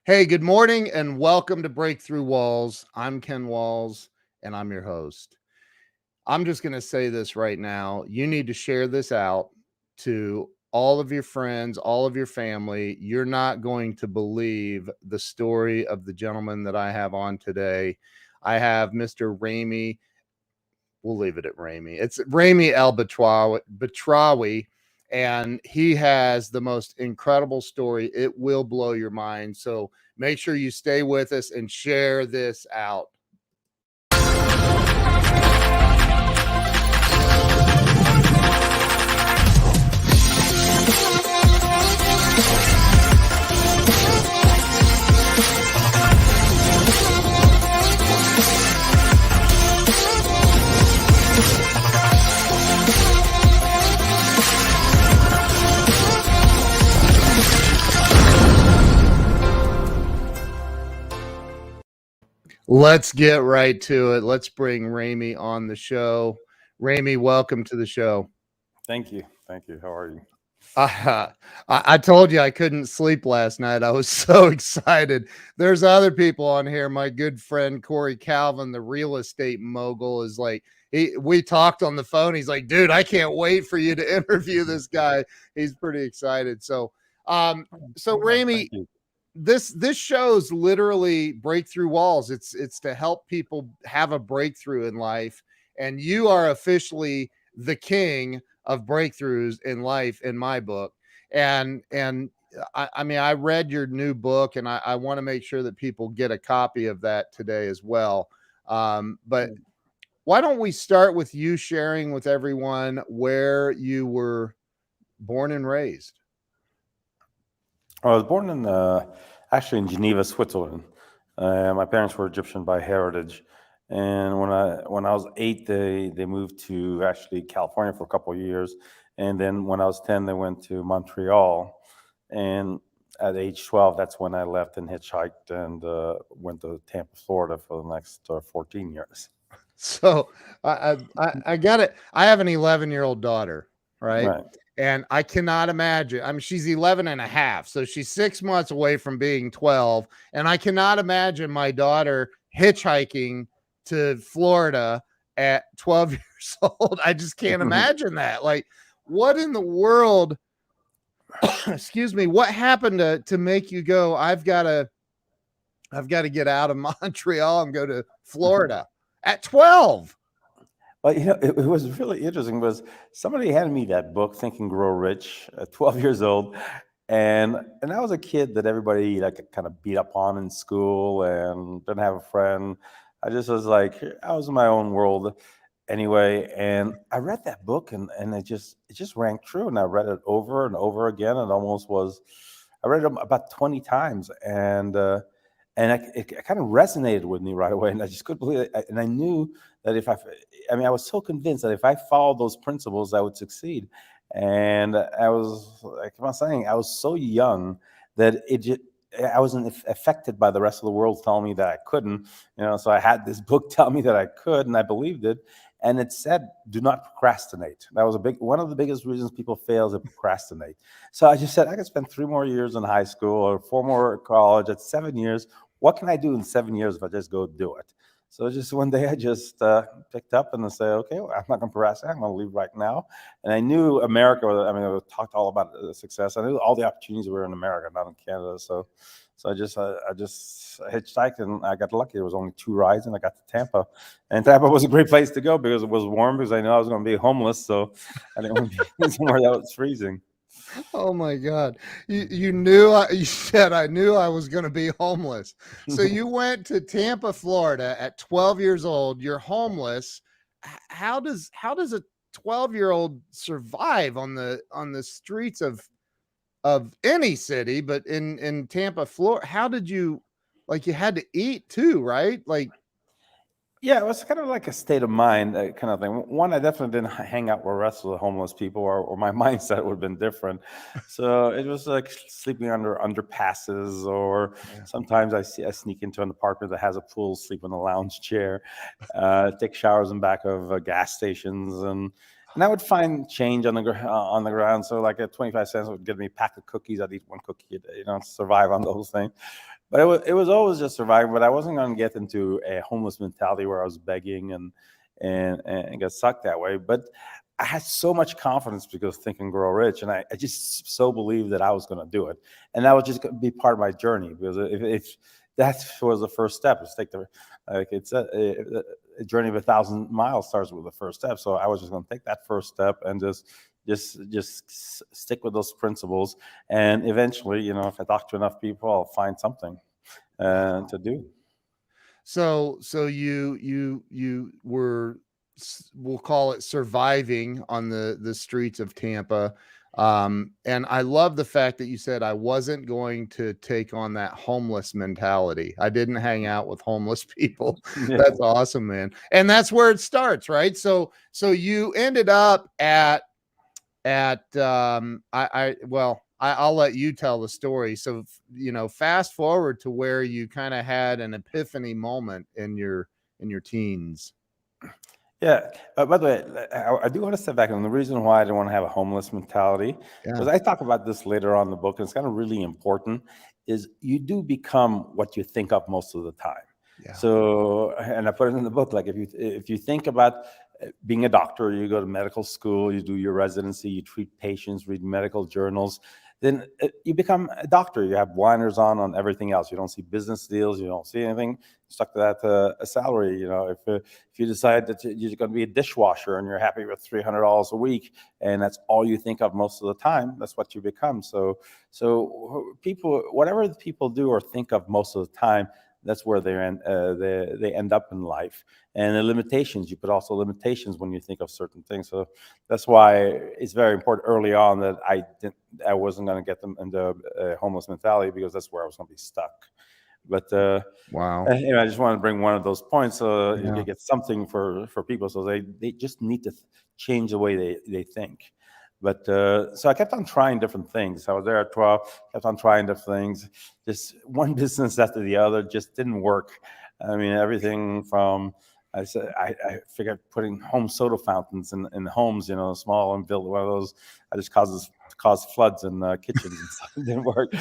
Hey, good morning and welcome to Breakthrough Walls. I'm Ken Walls and I'm your host. I'm just going to say this right now. You need to share this out to all of your friends, all of your family. You're not going to believe the story of the gentleman that I have on today. I have Mr. Ramy. We'll leave it at Ramy. It's Ramy El-Batrawi, and he has the most incredible story. It will blow your mind. So make sure you stay with us and share this out. Let's get right to it. Let's bring Ramy on the show. Ramy, welcome to the show. Thank you. Thank you. How are you? I told you I couldn't sleep last night. I was so excited. There's other people on here. My good friend Corey Calvin, the real estate mogul, is like, we talked on the phone. He's like, dude, I can't wait for you to interview this guy. He's pretty excited. So Ramy, this show's literally Breakthrough Walls. It's to help people have a breakthrough in life, and you are officially the king of breakthroughs in life in my book. And I mean, I read your new book, and I want to make sure that people get a copy of that today as well. But why don't we start with you sharing with everyone where you were born and raised? I was born in actually in Geneva, Switzerland. My parents were Egyptian by heritage, and when I was 8, they moved to actually California for a couple of years, and then when I was 10, they went to Montreal, and at age 12, that's when I left and hitchhiked and went to Tampa, Florida for the next 14 years. So I got it. I have an 11-year-old daughter, right? Right. And I cannot imagine. I mean, she's 11 and a half. So she's 6 months away from being 12. And I cannot imagine my daughter hitchhiking to Florida at 12 years old. I just can't imagine that. Like, what in the world? Excuse me. What happened to make you go, I've got to get out of Montreal and go to Florida at 12? Well, it was really interesting was somebody handed me that book, Think and Grow Rich, at 12 years old. And I was a kid that everybody like kind of beat up on in school and didn't have a friend. I just was like, I was in my own world anyway. And I read that book and it just rang true. And I read it over and over again. And almost was, I read it about 20 times. And it kind of resonated with me right away. And I just couldn't believe it. And I knew that I was so convinced that if I followed those principles, I would succeed. And I was, like I was saying, I was so young that I wasn't affected by the rest of the world telling me that I couldn't, so I had this book tell me that I could, and I believed it. And it said, do not procrastinate. That was one of the biggest reasons people fail is to procrastinate. So I just said, I could spend 3 more years in high school or 4 more at college. At 7 years, what can I do in 7 years if I just go do it? So just one day I just picked up and I said, okay, well, I'm not going to procrastinate. I'm going to leave right now. And I knew America, I talked all about success. I knew all the opportunities were in America, not in Canada. So I just hitchhiked and I got lucky. There was only 2 rides and I got to Tampa. And Tampa was a great place to go because it was warm, because I knew I was going to be homeless. So I didn't want to be somewhere that was freezing. Oh my God. You knew, you said, I knew I was going to be homeless. So you went to Tampa, Florida at 12 years old. You're homeless. How does a 12-year-old survive on the streets of any city, but in Tampa, Florida? How did you, like, you had to eat too, right? Like, Yeah, it was kind of like a state of mind kind of thing. One, I definitely didn't hang out with the rest of the homeless people, or my mindset would have been different. So it was like sleeping under underpasses, or yeah. sometimes I sneak into an apartment that has a pool, sleep in a lounge chair, take showers in back of gas stations, and I would find change on the ground. So like at 25 cents would give me a pack of cookies. I'd eat 1 cookie a day, to survive on those things. But it was always just surviving. But I wasn't going to get into a homeless mentality where I was begging and get stuck that way. But I had so much confidence because Think and Grow Rich, and I just so believed that I was going to do it, and that was just going to be part of my journey. Because if that was the first step, it's take the like it's a journey of 1,000 miles starts with the first step. So I was just going to take that first step and just stick with those principles, and eventually, if I talk to enough people, I'll find something to do. So you were, we'll call it, surviving on the streets of Tampa. And I love the fact that you said, I wasn't going to take on that homeless mentality. I didn't hang out with homeless people. Yeah. That's awesome, man. And that's where it starts, right? So you ended up I'll let you tell the story. So, fast forward to where you kind of had an epiphany moment in your teens. Yeah. By the way, I do want to step back. And the reason why I didn't want to have a homeless mentality, because Yeah. I talk about this later on in the book, and it's kind of really important, is you do become what you think of most of the time. Yeah. So, and I put it in the book, like if you think about being a doctor, you go to medical school, you do your residency, you treat patients, read medical journals, then you become a doctor. You have blinders on everything else. You don't see business deals. You don't see anything. Stuck to that a salary. If you decide that you're going to be a dishwasher and you're happy with $300 a week, and that's all you think of most of the time, that's what you become. So people, whatever people do or think of most of the time, that's where they end up in life. And the limitations, you put also limitations when you think of certain things. So that's why it's very important early on that I wasn't going to get them into a homeless mentality, because that's where I was going to be stuck. But Wow. I just want to bring one of those points so you Yeah. can get something for people, so they just need to change the way they think. But so I kept on trying different things. I was there at 12, kept on trying different things. Just one business after the other just didn't work. I mean, everything from I figured putting home soda fountains in homes, small, and build one of those. I just caused floods in kitchens and stuff. It didn't work.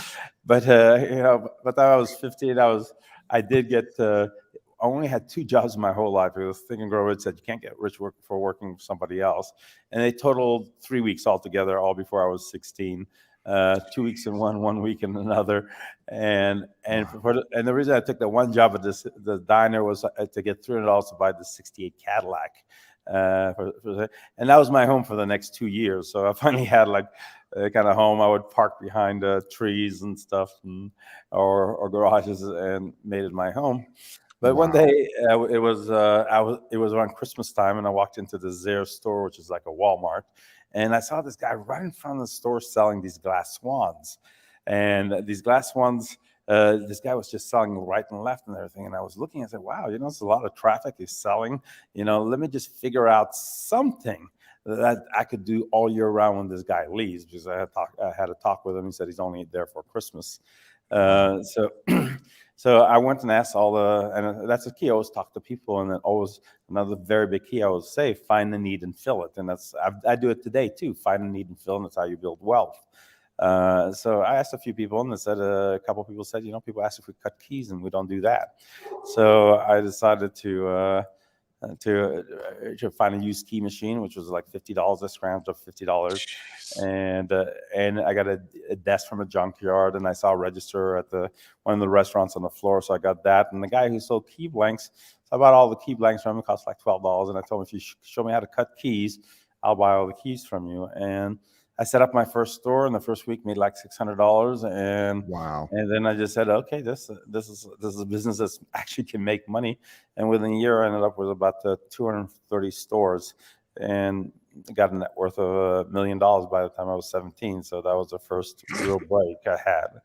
But but I was 15. I did get. I only had 2 jobs in my whole life. It was Think and Grow Rich said you can't get rich for working for somebody else, and they totaled 3 weeks altogether, all before I was 16. 2 weeks in one week in another, and the reason I took that one job at the diner was to get $300 to buy the '68 Cadillac, and that was my home for the next 2 years. So I finally had like a kind of home I would park behind trees and stuff, or garages, and made it my home. But one Wow. day it was around Christmas time, and I walked into the Zare store, which is like a Walmart, and I saw this guy right in front of the store selling these glass swans, and these glass swans. This guy was just selling right and left and everything, and I was looking. I said, "Wow, there's a lot of traffic. He's selling. Let me just figure out something that I could do all year round when this guy leaves." Because I had a talk with him. He said he's only there for Christmas. Wow. So so I went and asked and that's the key. I always talk to people, and then always another very big key I always say: find the need and fill it. And I do it today too. Find the need and fill, and that's how you build wealth. So I asked a few people, and they said a couple of people said, people ask if we cut keys, and we don't do that. So I decided to find a used key machine, which was like $50. I scrounged up $50, and I got a desk from a junkyard, and I saw a register at one of the restaurants on the floor, so I got that. And the guy who sold key blanks, so I bought all the key blanks from him. It cost like $12, and I told him, if you show me how to cut keys, I'll buy all the keys from you. And I set up my first store, and the first week made like $600, Wow. and then I just said, okay, this is a business that actually can make money. And within a year, I ended up with about 230 stores, and got a net worth of $1 million by the time I was 17. So that was the first real break I had.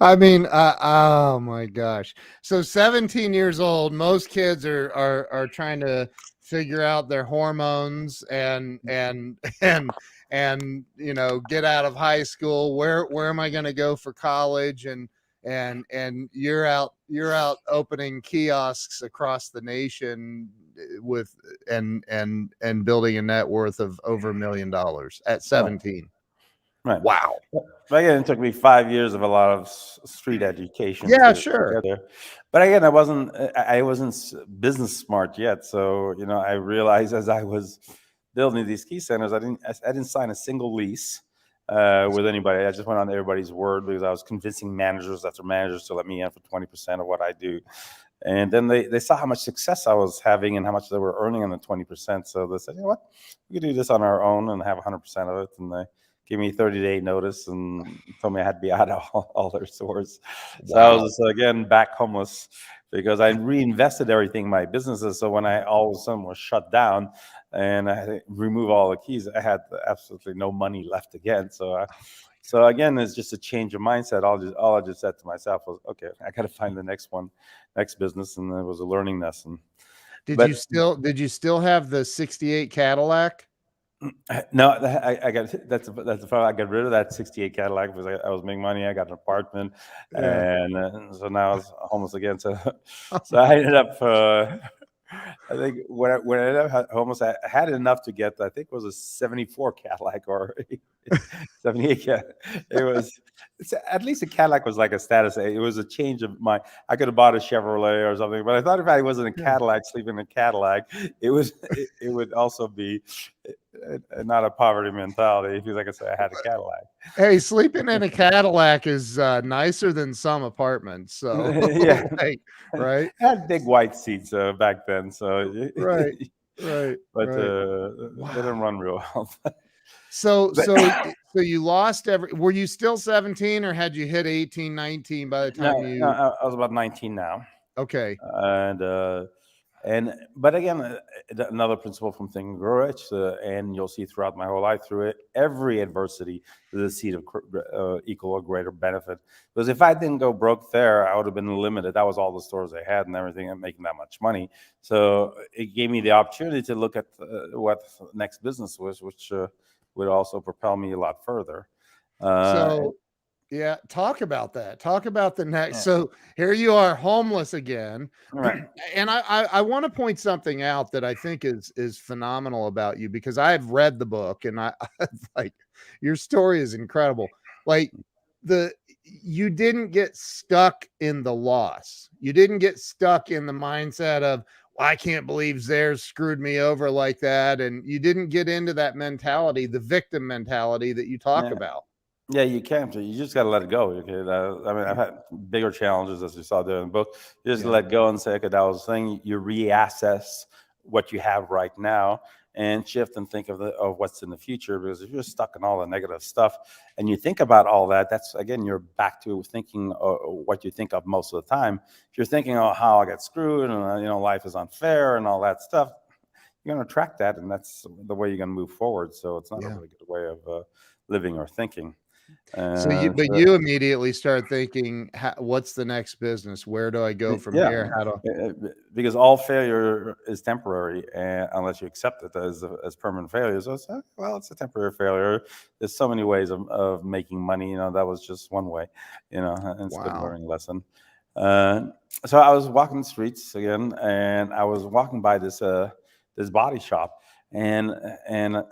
I mean, oh my gosh. So 17 years old, most kids are trying to figure out their hormones and get out of high school. Where am I going to go for college? And you're out opening kiosks across the nation with and building a net worth of over $1 million at 17. Right. Wow. But again, it took me 5 years of a lot of street education Yeah, to sure. get there. But again, I wasn't business smart yet. So I realized as I was building these key centers, I didn't sign a single lease with anybody. I just went on everybody's word because I was convincing managers after managers to let me in for 20% of what I do. And then they saw how much success I was having and how much they were earning on the 20%. So they said, you know what, we could do this on our own and have 100% of it. And they gave me 30-day notice and told me I had to be out of all their stores. So I Wow. was again back homeless because I reinvested everything in my businesses. So when I all of a sudden was shut down and I had to remove all the keys, I had absolutely no money left again. So again, it's just a change of mindset. All I just said to myself was, okay, I got to find the next business, and it was a learning lesson. But Did you still have the 68 Cadillac? no, I got that's the problem. I got rid of that '68 Cadillac because I was making money. I got an apartment, Yeah. and so now I was homeless again. So I ended up. I think when I ended up homeless, I had enough to get. I think it was a '74 Cadillac or '78. Yeah, it was. At least a Cadillac was like a status. It was a change of my. I could have bought a Chevrolet or something, but I thought if I wasn't a Yeah. Cadillac, sleeping in a Cadillac, it would also be not a poverty mentality because, like I said, I had a Cadillac. Hey, sleeping in a Cadillac is nicer than some apartments. So, Yeah, like, right, I had big white seats back then, so right, right, but right. they didn't Wow. run real well. So, But so you lost were you still 17 or had you hit 18, 19 by the time no, you, I was about 19 now, okay. and but again, another principle from Think and Grow Rich, and you'll see throughout my whole life through it, every adversity is a seed of equal or greater benefit. Because if I didn't go broke there, I would have been limited. That was all the stores I had and everything, and making that much money. So it gave me the opportunity to look at what next business was, which would also propel me a lot further. Uh, So, yeah, talk about that. Talk about the next. yeah, So here you are, homeless again, right. and I want to point something out that I think is phenomenal about you because I've read the book and like your story is incredible. Like the you didn't get stuck in the loss. You didn't get stuck in the mindset of, well, I can't believe Zares screwed me over like that, and you didn't get into that mentality, the victim mentality that you talk Yeah. about. Yeah, you can't. You just got to let it go. Okay, I mean, I've had bigger challenges as you saw there in the book. You just Yeah. let go and say, okay, that was the thing. You reassess what you have right now and shift and think of what's in the future. Because if you're stuck in all the negative stuff and you think about all that, that's again you're back to thinking what you think of most of the time. If you're thinking, oh, how I got screwed and life is unfair and all that stuff, you're going to attract that, and that's the way you're going to move forward. So it's not a Yeah. really good way of living or thinking. So you, but So you immediately start thinking, what's the next business? Where do I go from yeah, here? How do, because all failure is temporary, and unless you accept it as permanent failure. So it's well, it's a temporary failure. There's so many ways of making money. That was just one way. And it's a good wow. learning lesson. Uh, so I was walking the streets again, and I was walking by this body shop, and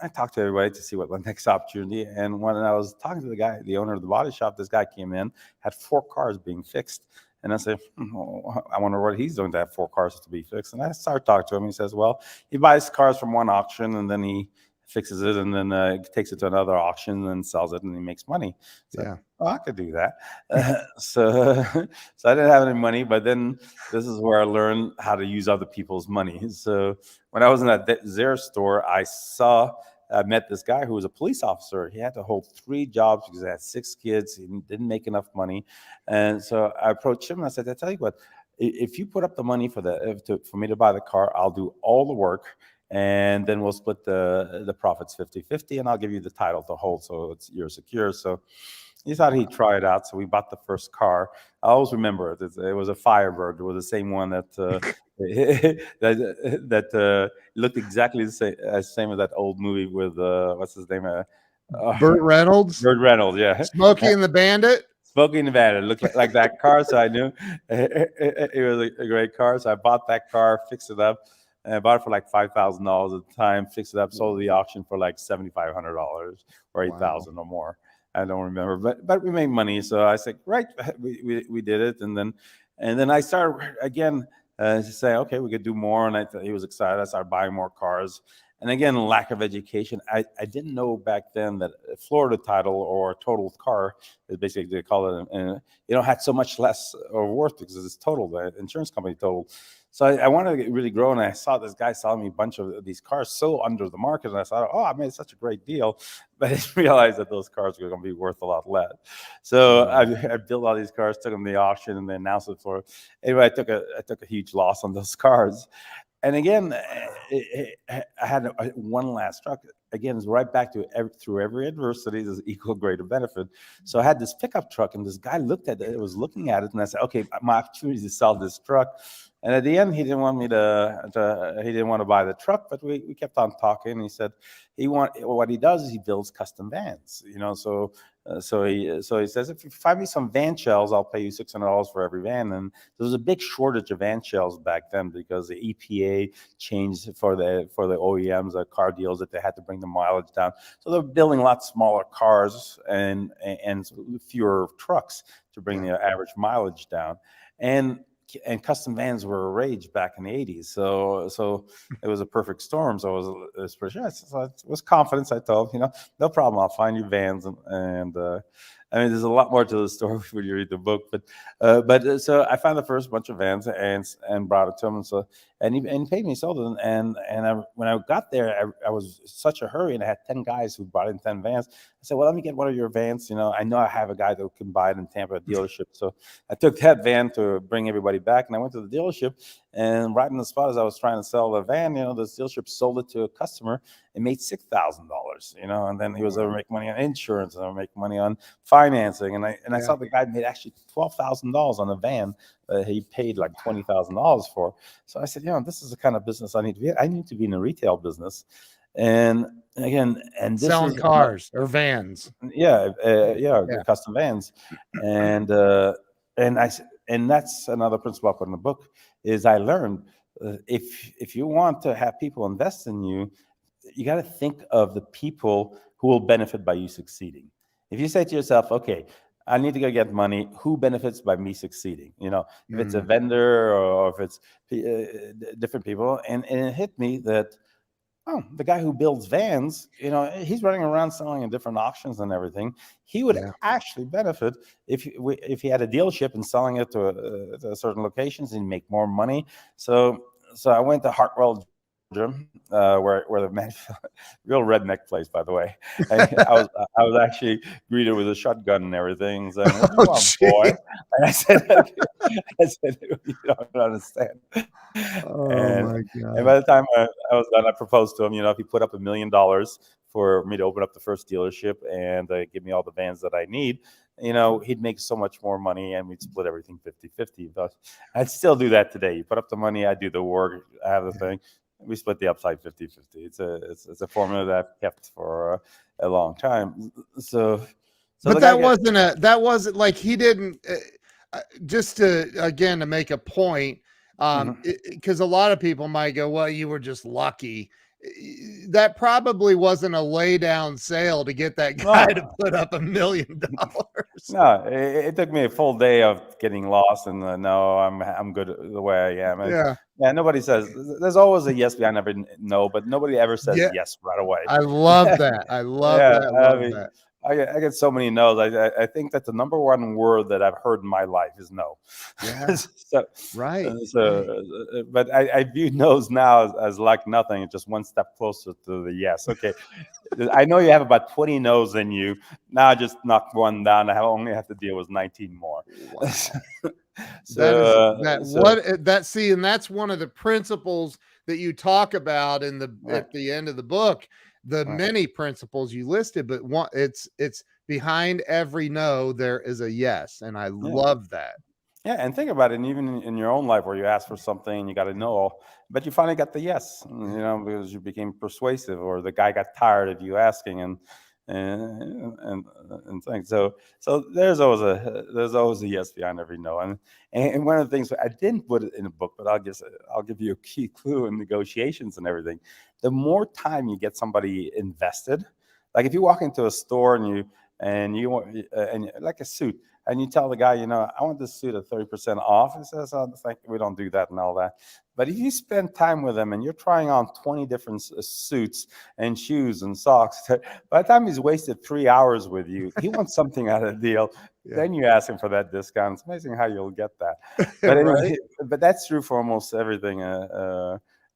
I talked to everybody to see what the next opportunity. And when I was talking to the owner of the body shop, this guy came in, had 4 cars being fixed. And I said, I wonder what he's doing to have 4 cars to be fixed. And I started talking to him. He says, well, he buys cars from one auction and then he fixes it and then takes it to another auction and sells it and he makes money. So, Yeah. oh, I could do that. So I didn't have any money, but then this is where I learned how to use other people's money. So when I was in that Zare store, I met this guy who was a police officer. He had to hold 3 jobs because he had 6 kids. He didn't make enough money. And so I approached him and I said, I tell you what, if you put up the money for me to buy the car, I'll do all the work. And then we'll split the profits 50-50, and I'll give you the title to hold so you're secure. So he thought he'd try it out. So we bought the first car. I always remember it. It was a Firebird. It was the same one that that looked exactly the same as that old movie with what's his name? Burt Reynolds, Burt Reynolds. Yeah, Smokey and the Bandit. Smokey and the Bandit. It looked like that car, so I knew it was a great car. So I bought that car, fixed it up, and I bought it for like $5,000 at the time. Fixed it up, sold the auction for like $7,500 or Wow. 8,000 or more. I don't remember, but we made money. So I said, right, we did it, and then I started again to say, okay, we could do more, and he was excited. I started buying more cars, and again, lack of education. I didn't know back then that a Florida title or total car is basically they call it, had so much less or worth because it's total, the insurance company total. So I wanted to really grow, and I saw this guy selling me a bunch of these cars so under the market, and I thought, oh, I made such a great deal, but I didn't realize that those cars were going to be worth a lot less. So Mm. I built all these cars, took them to the auction, and then announced it for. Anyway, I took a huge loss on those cars, and again, I had one last truck. Again, it's right back to through every adversity, there's equal greater benefit. So I had this pickup truck, and this guy looked at it, was looking at it, and I said, okay, my opportunity is to sell this truck. And at the end, he didn't want me he didn't want to buy the truck, but we kept on talking. He said what he does is he builds custom vans, so he says, if you find me some van shells, I'll pay you $600 for every van. And there was a big shortage of van shells back then because the EPA changed for the OEMs, the car deals, that they had to bring the mileage down. So they're building a lot smaller cars and fewer trucks to bring the average mileage down. And custom vans were a rage back in the 80s. So it was a perfect storm. So it was pretty sure. So it was confidence. I told, no problem. I'll find you vans. And I mean, there's a lot more to the story when you read the book. But so I found the first bunch of vans and brought it to him. And he paid me, sold it. And when I got there, I was in such a hurry, and I had 10 guys who brought in 10 vans. I said, well, let me get one of your vans. I know I have a guy that can buy it in Tampa dealership. So I took that van to bring everybody back, and I went to the dealership, and right in the spot as I was trying to sell the van, the dealership sold it to a customer and made $6,000, and then he was able to make money on insurance and make money on financing. And I saw the guy made actually $12,000 on a van he paid like $20,000 for. So I said, this is the kind of business I need to be in. I need to be in a retail business. And again, and this Selling is cars or vans. custom vans. And and that's another principle I put in the book is I learned if you want to have people invest in you, you got to think of the people who will benefit by you succeeding. If you say to yourself, okay, I need to go get money, who benefits by me succeeding? If it's a vendor or if it's different people. And it hit me that, the guy who builds vans, he's running around selling in different auctions and everything. He would actually benefit if he had a dealership and selling it to certain locations and make more money. So I went to Hartwell, Georgia, where the man, real redneck place, by the way. I was actually greeted with a shotgun and everything, saying, "What do you want, boy?" And I said, "You don't understand." Oh And my and by God. the time I was done, I proposed to him, if he put up $1 million for me to open up the first dealership and give me all the vans that I need, he'd make so much more money and we'd split everything 50-50. But I'd still do that today. You put up the money, I do the work, I have the thing. We split the upside 50-50. It's a formula that I've kept for a long time. So But the guy that wasn't like he didn't, just to make a point, Mhm. because a lot of people might go, well, you were just lucky. That probably wasn't a lay down sale to get that guy to No, put up $1 million. no, it took me a full day of getting lost, and no, I'm good the way I am. And Yeah. yeah, nobody says there's always a yes behind every no, but nobody ever says Yeah. yes right away. I love that. I love Yeah, that. I Love mean, that. I get so many no's. I think that the number one word that I've heard in my life is no. Yeah. so, Right. Right. but I view no's now as like nothing. It's just one step closer to the yes. Okay, I know you have about 20 no's in you. Now I just knocked one down. I only have to deal with 19 more. Wow. That is so, that so what that see, and that's one of the principles that you talk about in the right, at the end of the book. The right, many principles you listed, but one it's behind every no there is a yes, and I yeah. love that. Yeah, and think about it, and even in your own life where you ask for something and you got a no, but you finally got the yes, because you became persuasive, or the guy got tired of you asking, and things. So there's always a yes behind every no, and one of the things I didn't put it in the book, but I'll give you a key clue in negotiations and everything. The more time you get somebody invested, like if you walk into a store and and you want and like a suit, and you tell the guy, I want this suit at 30% off. He says, "Oh, it's like we don't do that and all that." But if you spend time with him and you're trying on 20 different suits and shoes and socks, by the time he's wasted 3 hours with you, he wants something out of the deal. Yeah. Then you ask him for that discount. It's amazing how you'll get that. But Right. anyway, but that's true for almost everything.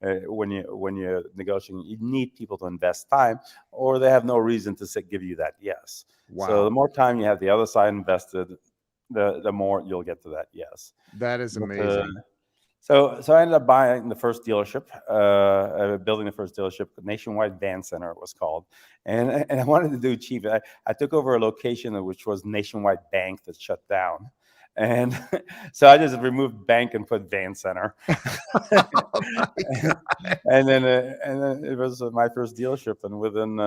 When you're negotiating, you need people to invest time, or they have no reason to give you that yes. So the Wow. more time you have the other side invested, the more you'll get to that yes. That is But amazing. so I ended up buying the first dealership, building the first dealership. Nationwide Van Center it was called, and I wanted to do cheap. I took over a location which was Nationwide Bank that shut down, and so I just removed bank and put Van Center. Oh my God. And then it was my first dealership, and within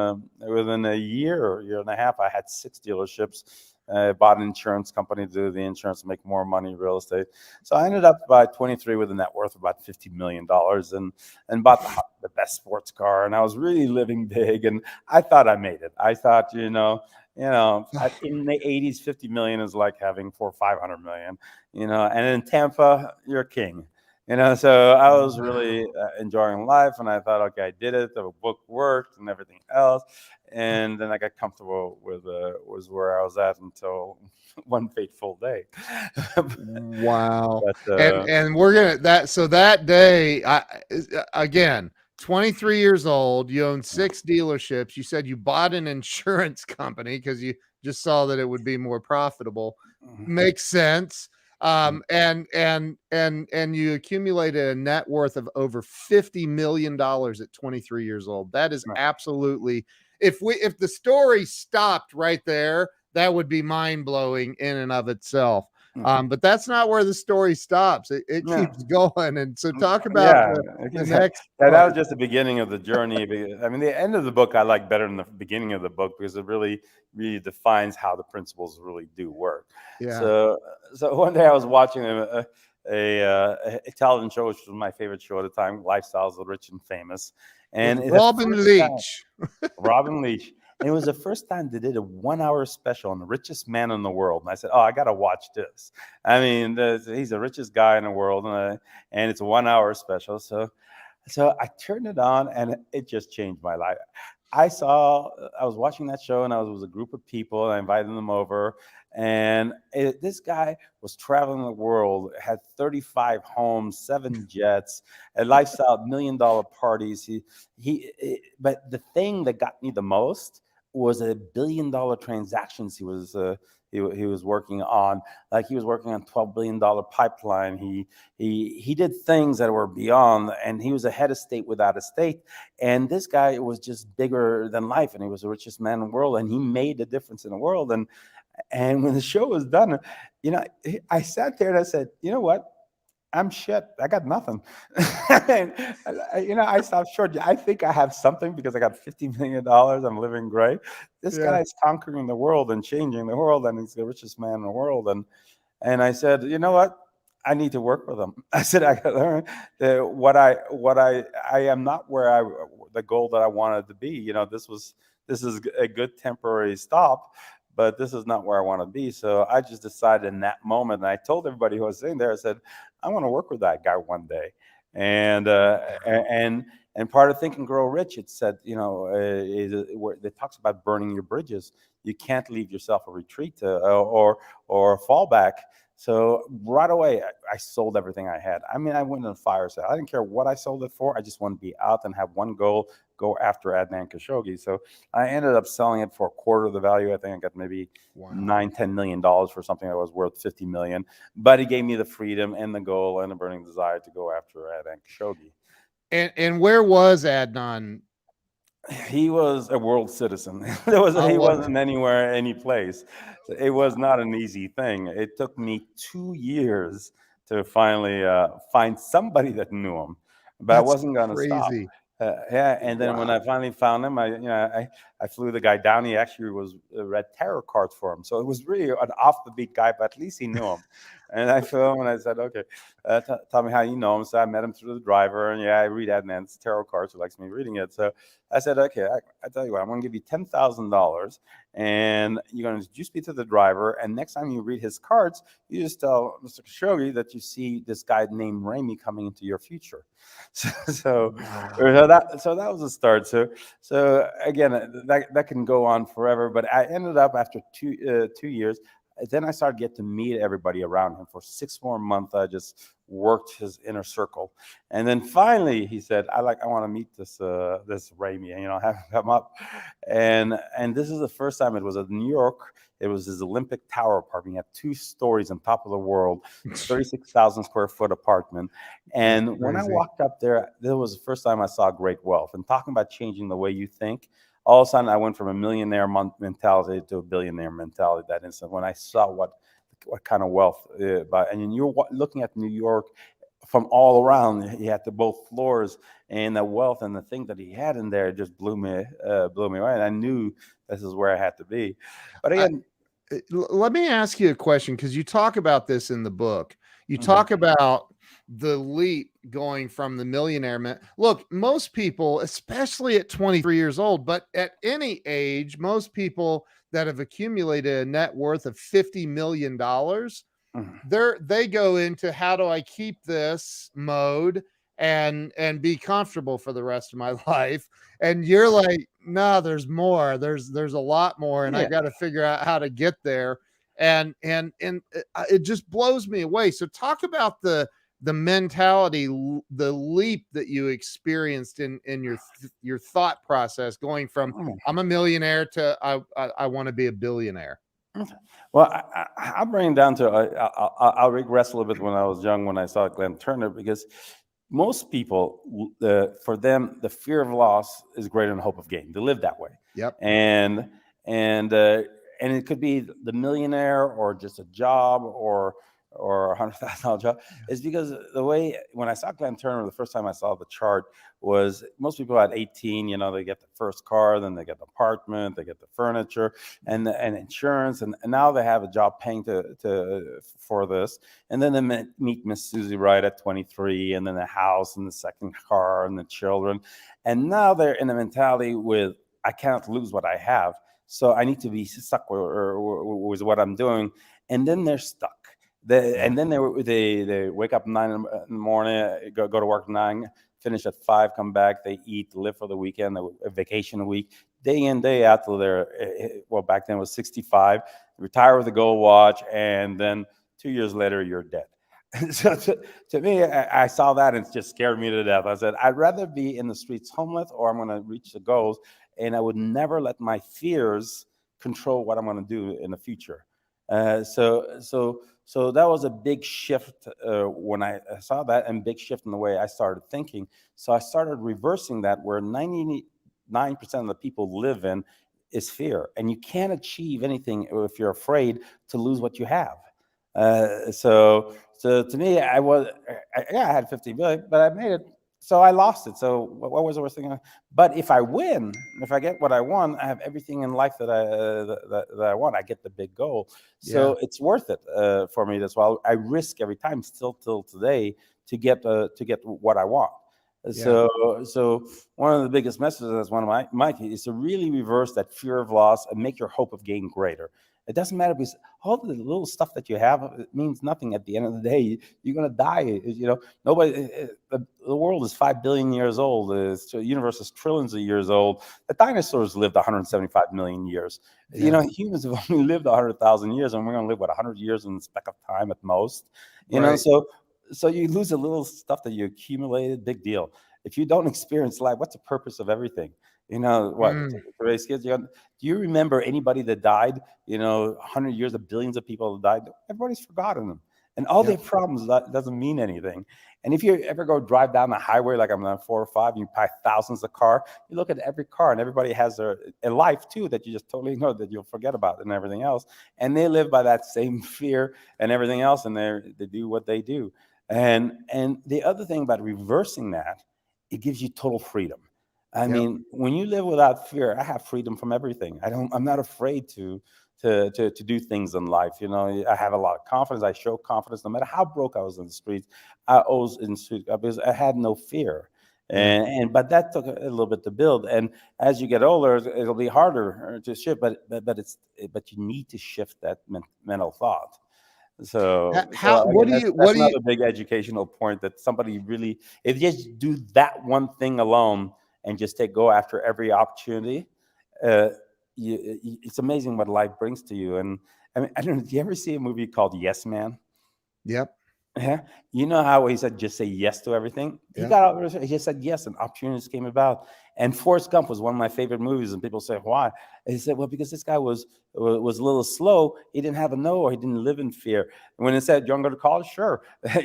a year and a half, I had 6 dealerships. Bought an insurance company to do the insurance, make more money, real estate. So I ended up by 23 with a net worth of about $50 million, and bought the best sports car, and I was really living big, and I thought I made it. I thought, in the 80s, 50 million is like having 400 or 500 million, and in Tampa, you're king. So I was really enjoying life, and I thought, okay, I did it. The book worked, and everything else, and then I got comfortable with was where I was at until one fateful day. Wow. But And we're gonna that day, again, 23 years old, you own 6 dealerships. You said you bought an insurance company because you just saw that it would be more profitable. Makes sense. And you accumulated a net worth of over $50 million at 23 years old. That is absolutely, if the story stopped right there, that would be mind-blowing in and of itself. But that's not where the story stops. It no. keeps going. And so talk about Yeah, the next that part. was just the beginning of the journey. I mean, the end of the book I like better than the beginning of the book because it really defines how the principles really do work. Yeah. So one day I was watching a television show, which was my favorite show at the time, Lifestyles of the Rich and Famous, With and the Robin first time, Leach. Robin Leach. And it was the first time they did a 1 hour special on the richest man in the world. And I said, "Oh, I got to watch this." I mean, he's the richest guy in the world, and it's a 1 hour special. So I turned it on, and it just changed my life. I was watching that show, and I was with a group of people, and I invited them over. And this guy was traveling the world, had 35 homes, 7 jets, a lifestyle, $1 million parties. But the thing that got me the most was a $1 billion transactions he was working on. Like he was working on $12 billion pipeline. He did things that were beyond, and he was a head of state without a state. And this guy was just bigger than life, and he was the richest man in the world, and he made a difference in the world. And when the show was done, I sat there and I said, you know what? I'm shit. I got nothing. And, I stopped short. I think I have something because I got $50 million. I'm living great. This Yeah. guy's conquering the world and changing the world, and he's the richest man in the world. And I said, you know what? I need to work with him. I said, I got to learn I am not where the goal that I wanted to be. This is a good temporary stop, but this is not where I want to be. So I just decided in that moment, and I told everybody who was sitting there, I said, I want to work with that guy one day. And and part of Think and Grow Rich, it said, where it talks about burning your bridges. You can't leave yourself a retreat or a fallback. So right away, I sold everything I had. I mean, I went in a fire sale. I didn't care what I sold it for. I just wanted to be out and have one goal: go after Adnan Khashoggi. So I ended up selling it for a quarter of the value. I think I got maybe $9-10 million for something that was worth 50 million. But it gave me the freedom and the goal and the burning desire to go after Adnan Khashoggi. And where was Adnan? He was a world citizen. He wasn't anywhere, any place. So it was not an easy thing. It took me 2 years to finally find somebody that knew him, but I That's wasn't going to stop. crazy. Yeah, and then when I Wow. finally found him, I flew the guy down. He actually was read tarot cards for him. So it was really an off the beat guy, but at least he knew him. And I flew him and I said, okay, tell me how you know him. So I met him through the driver. And yeah, I read Adnan's tarot cards. He likes me reading it. So I said, okay, I tell you what, I'm going to give you $10,000 and you're going to introduce me to the driver. And next time you read his cards, you just tell Mr. Khashoggi that you see this guy named Ramy coming into your future. So that was a start. So again, that can go on forever. But I ended up after 2 years. Then I started get to meet everybody around him for 6 more months. I just worked his inner circle, and then finally he said, "I want to meet this Ramy, and have him come up." And this is the first time. It was in New York. It was his Olympic Tower apartment. He had 2 stories on top of the world, 36,000 square foot apartment. And when I walked up there, that was the first time I saw great wealth. And talking about changing the way you think, all of a sudden I went from a millionaire mentality to a billionaire mentality that instant when I saw what kind of wealth. And you're looking at New York from all around. He had the both floors, and the wealth and the thing that he had in there just blew me away. And I knew this is where I had to be. But again, let me ask you a question, because you talk about this in the book. You talk about the leap going from the millionaire. Look, most people, especially at 23 years old, but at any age, most people that have accumulated a net worth of $50 million, they go into how do I keep this mode and be comfortable for the rest of my life. And you're like, no, there's more. There's a lot more, and I got to figure out how to get there. And it just blows me away. So talk about the mentality, the leap that you experienced in your thought process, going from I'm a millionaire to I want to be a billionaire. Well, I'll bring it down to I'll regress a little bit when I was young when I saw Glenn Turner, because most people, for them, the fear of loss is greater than the hope of gain. They live that way. Yep. And it could be the millionaire or just a job or $100,000 job. Is because the way when I saw Glenn Turner the first time I saw the chart was most people at 18, they get the first car, then they get the apartment, they get the furniture and insurance, and now they have a job paying for this, and then they meet Miss Susie Wright at 23, and then the house and the second car and the children, and now they're in a mentality with I can't lose what I have, so I need to be stuck with what I'm doing, and then they're stuck. And then they wake up 9 in the morning, go to work 9, finish at 5, come back, they eat, live for the weekend, a vacation a week, day in, day out till they're, back then it was 65, retire with a gold watch, and then 2 years later, you're dead. So to me, I saw that and it just scared me to death. I said, I'd rather be in the streets homeless, or I'm going to reach the goals, and I would never let my fears control what I'm going to do in the future. So that was a big shift when I saw that, and big shift in the way I started thinking. So I started reversing that, where 99% of the people live in is fear, and you can't achieve anything if you're afraid to lose what you have. So to me, I had 50 billion, but I made it. So I lost it. So what was the worst thing? But if I win, if I get what I want, I have everything in life that I want. I get the big goal. So it's worth it for me. That's why I risk every time, still till today, to get what I want. So one of the biggest messages as one of my keys is to really reverse that fear of loss and make your hope of gain greater. It doesn't matter, because all the little stuff that you have, it means nothing at the end of the day. You're going to die. Nobody. The world is 5 billion years old. The universe is trillions of years old. The dinosaurs lived 175 million years. Humans have only lived 100,000 years, and we're going to live 100 years in a speck of time at most. So you lose a little stuff that you accumulated. Big deal. If you don't experience life, what's the purpose of everything? To raise kids. Do you remember anybody that died? 100 years of billions of people that died. Everybody's forgotten them, and all their problems doesn't mean anything. And if you ever go drive down the highway, like I'm on 4 or 5, and you pass thousands of cars, you look at every car, and everybody has a life too that you just totally know that you'll forget about, and everything else. And they live by that same fear and everything else, and they do what they do. And the other thing about reversing that, it gives you total freedom. I Yep. mean, when you live without fear, I have freedom from everything. I'm not afraid to do things in life. You know, I have a lot of confidence. I show confidence no matter how broke I was in the streets. I always in the street because I had no fear. Yeah. And but that took a little bit to build. And as you get older, it'll be harder to shift. But you need to shift that mental thought. So What again, do you, that's another big educational point that somebody really, if you just do that one thing alone and just go after every opportunity, uh, it's amazing what life brings to you. And I mean, I don't know. Do you ever see a movie called Yes Man? yep. Yeah, you know how he said just say yes to everything. He Yep. got out. He just said yes, and opportunities came about. And Forrest Gump was one of my favorite movies. And people say why? And he said, well, because this guy was a little slow. He didn't have a no, or he didn't live in fear. And when he said, "You want to go to college? Sure.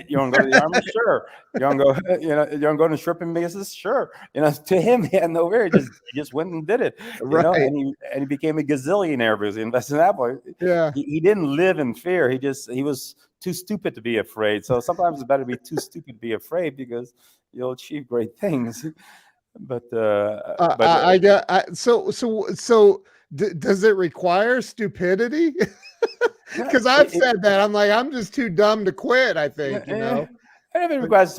You want to go to the army? Sure. You want to go? You want to go to shrimping business? Sure." To him, he had no fear. He just went and did it. Right. And he became a gazillionaire because he invested in Apple. Yeah. He didn't live in fear. He was too stupid to be afraid. So sometimes it's better to be too stupid to be afraid because you'll achieve great things. But I got does it require stupidity? no, Because I've said that. I'm like, I'm just too dumb to quit, I think, you know. I don't know if it But requires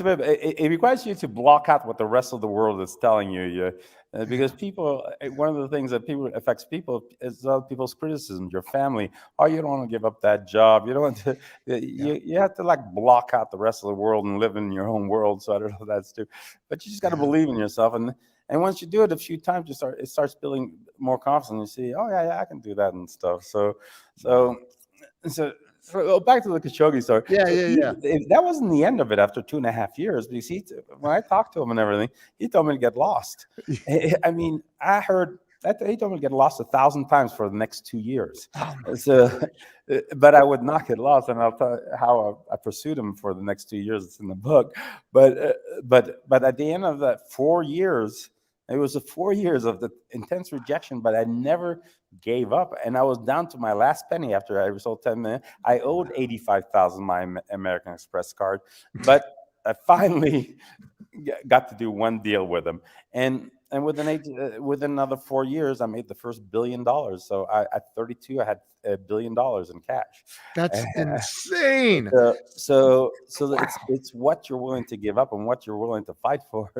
it requires you to block out what the rest of the world is telling you. Because people, one of the things that people affects people is other people's criticism, your family. Oh, you don't want to give up that job. You don't want to. yeah. You have to like block out the rest of the world and live in your own world. So I don't know if that's true, but you just got to Yeah. believe in yourself. And once you do it a few times, it starts building more confidence. You see, oh yeah, I can do that and stuff. So Wow. back to the Khashoggi story. Yeah, yeah, yeah. That wasn't the end of it after 2.5 years. Because when I talked to him and everything, he told me to get lost. I mean, I heard that he told me to get lost 1,000 times for the next 2 years. Oh my So, God. but I would not get lost, and I'll tell you how I pursued him for the next 2 years. It's in the book. But at the end of that 4 years, it was 4 years of the intense rejection, but I never gave up, and I was down to my last penny after I sold 10 million. I owed 85,000 my American Express card, but I finally got to do one deal with him, and within another 4 years, I made the first $1 billion. So at 32, I had $1 billion in cash. That's insane. So it's Wow. it's what you're willing to give up and what you're willing to fight for,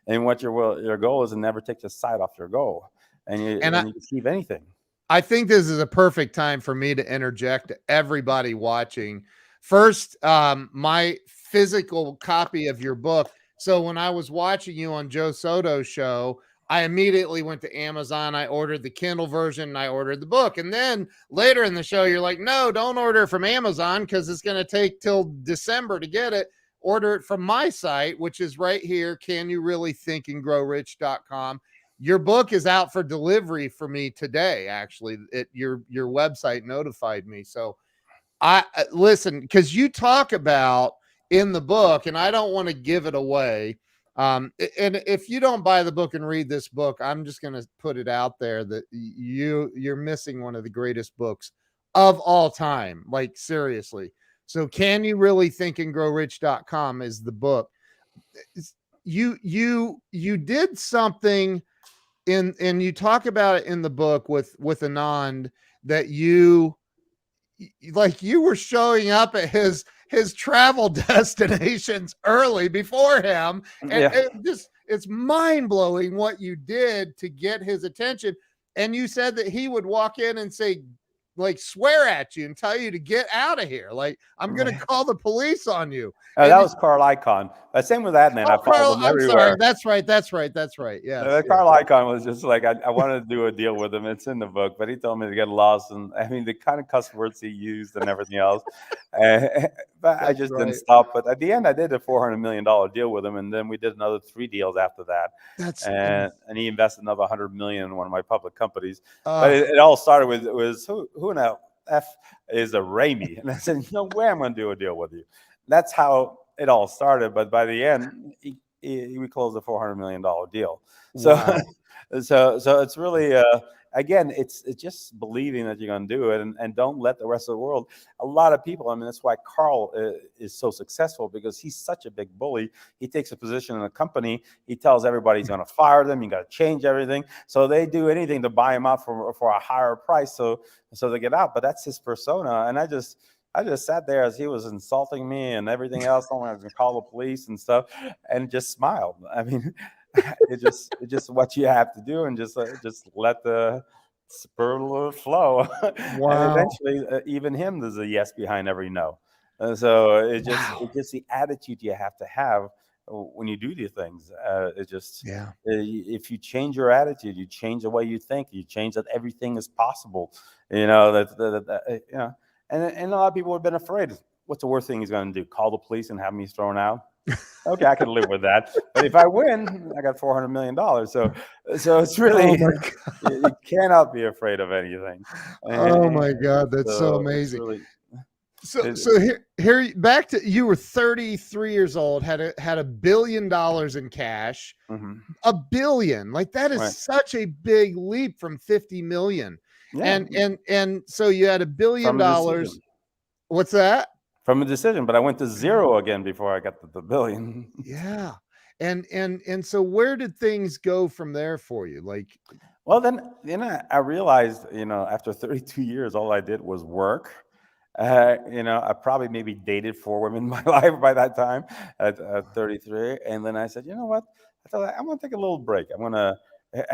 and what your goal is, and never take your sight off your goal, and And you achieve anything. I think this is a perfect time for me to interject to everybody watching. First, my physical copy of your book. So when I was watching you on Joe Soto's show, I immediately went to Amazon. I ordered the Kindle version and I ordered the book. And then later in the show, you're like, no, don't order it from Amazon because it's going to take till December to get it. Order it from my site, which is right here, canyourreallythinkandgrowrich.com. Your book is out for delivery for me today. Actually, your website notified me. So I listen, because you talk about in the book, and I don't want to give it away. And if you don't buy the book and read this book, I'm just going to put it out there that you're missing one of the greatest books of all time. Like seriously. So can you really think and grow rich.com is the book. You did something and you talk about it in the book with Anand that you like you were showing up at his travel destinations early before him, and Yeah. it's mind-blowing what you did to get his attention. And you said that he would walk in and say, like, swear at you and tell you to get out of here, like, I'm gonna call the police on you. That And was Carl Icahn. Same with that man. I oh, followed Carl, him I'm sorry, everywhere. that's right, yes, yes. Carl Icahn was just like, I wanted to do a deal with him. It's in the book, but he told me to get lost. And I mean, the kind of cuss words he used and everything else. But I That's just didn't right. stop. But at the end, I did a $400 million deal with him. And then we did another 3 deals after that. That's And he invested another 100 million in one of my public companies. But uh it all started with, who in the F is a Ramy? And I said, no way I'm going to do a deal with you. That's how it all started. But by the end, we closed a $400 million deal. So, Wow. so it's really, again, it's just believing that you're going to do it, and don't let the rest of the world. A lot of people, I mean, that's why Carl is so successful, because he's such a big bully. He takes a position in a company. He tells everybody he's going to fire them. You got to change everything. So they do anything to buy him out for a higher price. So they get out. But that's his persona. And I just sat there as he was insulting me and everything else. I was going to call the police and stuff, and just smiled. I mean, it's just what you have to do, and just let the superlative flow. And Wow. eventually, even him, there's a yes behind every no. So Wow. it's just the attitude you have to have when you do these things. It just Yeah. if you change your attitude, you change the way you think, you change that everything is possible. You know you know, and a lot of people have been afraid. What's the worst thing he's going to do? Call the police and have me thrown out? Okay, I can live with that. But if I win, I got $400 million. So it's Oh really my you cannot be afraid of anything. Oh my And God, that's so so it's amazing. really So it, so here back to you were 33 years old, had $1 billion in cash. mhm, $1 billion. Like that is right. such a big leap from 50 million. Yeah, And so you had $1 billion. from a decision. What's that? From a decision, but I went to zero again before I got the billion. Yeah. And so where did things go from there for you? Like, Well, then I realized, after 32 years, all I did was work. I probably maybe dated 4 women in my life by that time at 33. And then I said, you know what? I thought I'm going to take a little break. And I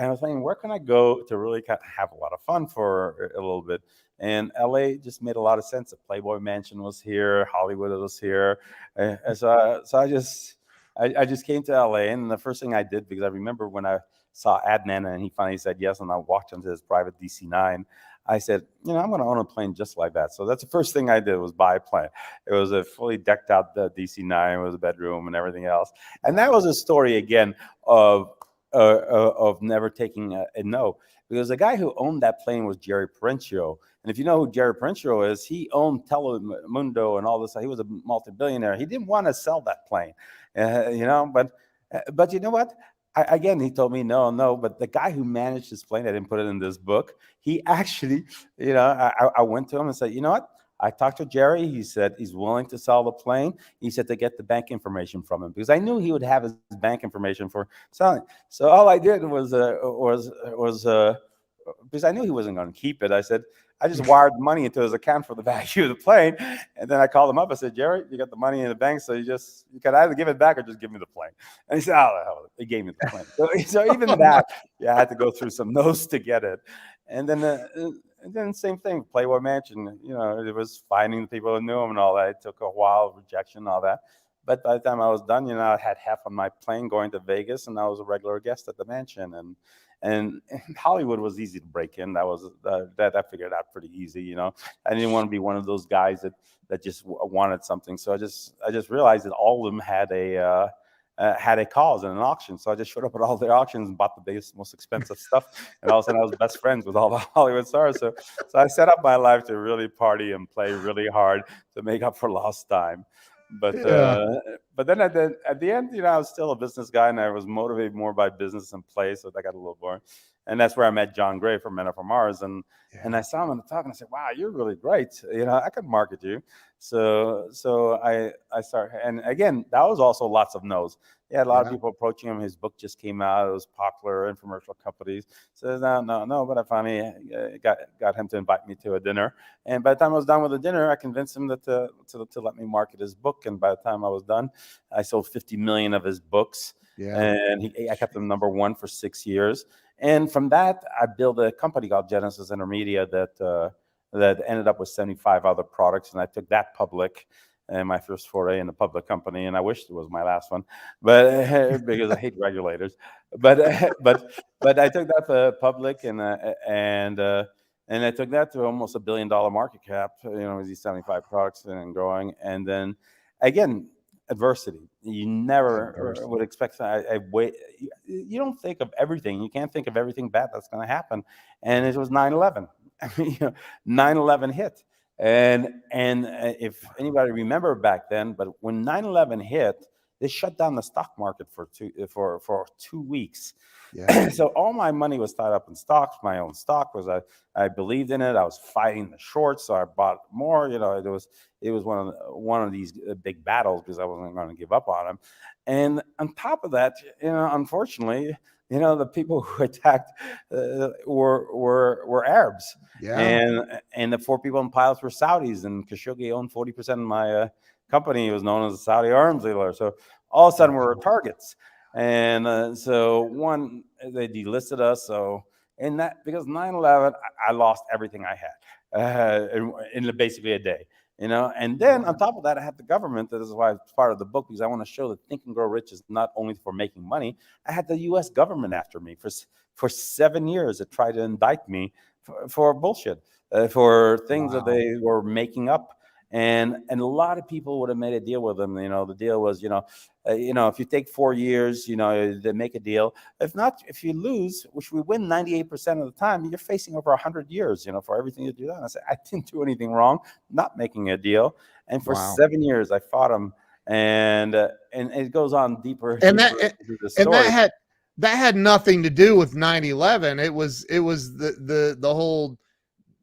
was thinking, where can I go to really kind of have a lot of fun for a little bit? And LA just made a lot of sense. The Playboy Mansion was here, Hollywood was here. And so I just came to LA. And the first thing I did, because I remember when I saw Adnan and he finally said yes, and I walked into his private DC-9. I said, I'm going to own a plane just like that. So that's the first thing I did, was buy a plane. It was a fully decked out DC-9 with a bedroom and everything else. And that was a story again of never taking a no, because the guy who owned that plane was Jerry Parencio. And if you know who Jerry Parencio is, he owned Telemundo and all this. He was a multi-billionaire. He didn't want to sell that plane, but you know what? Again, he told me no. But the guy who managed his plane, I didn't put it in this book. He actually, I went to him and said, you know what? I talked to Jerry. He said he's willing to sell the plane. He said to get the bank information from him, because I knew he would have his bank information for selling. So all I did was because I knew he wasn't going to keep it. I said, I just wired money into his account for the value of the plane. And then I called him up. I said, Jerry, you got the money in the bank, so you can either give it back or just give me the plane. And he said, oh, the hell, he gave me the plane. So even that, I had to go through some no's to get it. And then same thing, Playboy Mansion, it was finding the people who knew him and all that. It took a while, rejection, all that. But by the time I was done, I had half on my plane going to Vegas, and I was a regular guest at the mansion. And Hollywood was easy to break in. That was that I figured out pretty easy. I didn't want to be one of those guys that just wanted something. So I just realized that all of them had a cause and an auction. So I just showed up at all the auctions and bought the biggest, most expensive stuff. And all of a sudden I was best friends with all the Hollywood stars. So I set up my life to really party and play really hard to make up for lost time. But yeah. then at the end, I was still a business guy, and I was motivated more by business and play. So that got a little boring. And that's where I met John Gray from Men Are From Mars. And I saw him on the talk, and I said, wow, you're really great. I could market you. So I started, and again, that was also lots of no's. He had a lot of people approaching him. His book just came out. It was popular, infomercial companies. So no. But I finally got him to invite me to a dinner. And by the time I was done with the dinner, I convinced him that to let me market his book. And by the time I was done, I sold 50 million of his books. Yeah. And I kept him number one for 6 years. And from that, I built a company called Genesis Intermedia that ended up with 75 other products, and I took that public. And my first foray in a public company, and I wish it was my last one, but because I hate regulators. But I took that public, and I took that to almost $1 billion market cap. With these 75 products and growing. And then again, adversity. You never would expect. You don't think of everything. You can't think of everything bad that's going to happen. And it was 9/11. 9/11 hit. And if anybody remember back then, but when 9/11 hit, they shut down the stock market for 2 weeks. Yeah. So all my money was tied up in stocks. My own stock was I believed in it. I was fighting the shorts, so I bought more. It was one of these big battles because I wasn't going to give up on them. And on top of that, unfortunately, the people who attacked were Arabs, Yeah. and the four people in pilots were Saudis, and Khashoggi owned 40% of my company. He was known as a Saudi arms dealer. So all of a sudden, we were targets. And so one, they delisted us. So in that, because 9/11, I lost everything I had in basically a day. And then on top of that, I had the government. This is why it's part of the book, because I want to show that Think and Grow Rich is not only for making money. I had the U.S. government after me for 7 years that tried to indict me for bullshit, for things that Wow. they were making up. And a lot of people would have made a deal with them. The deal was, if you take 4 years, they make a deal. If not, if you lose, which we win 98% of the time, you're facing over 100 years, for everything that you do. And I said, I didn't do anything wrong, not making a deal. And for Wow. 7 years, I fought him. And it goes on deeper And into the and story. that had nothing to do with 9/11. It was the whole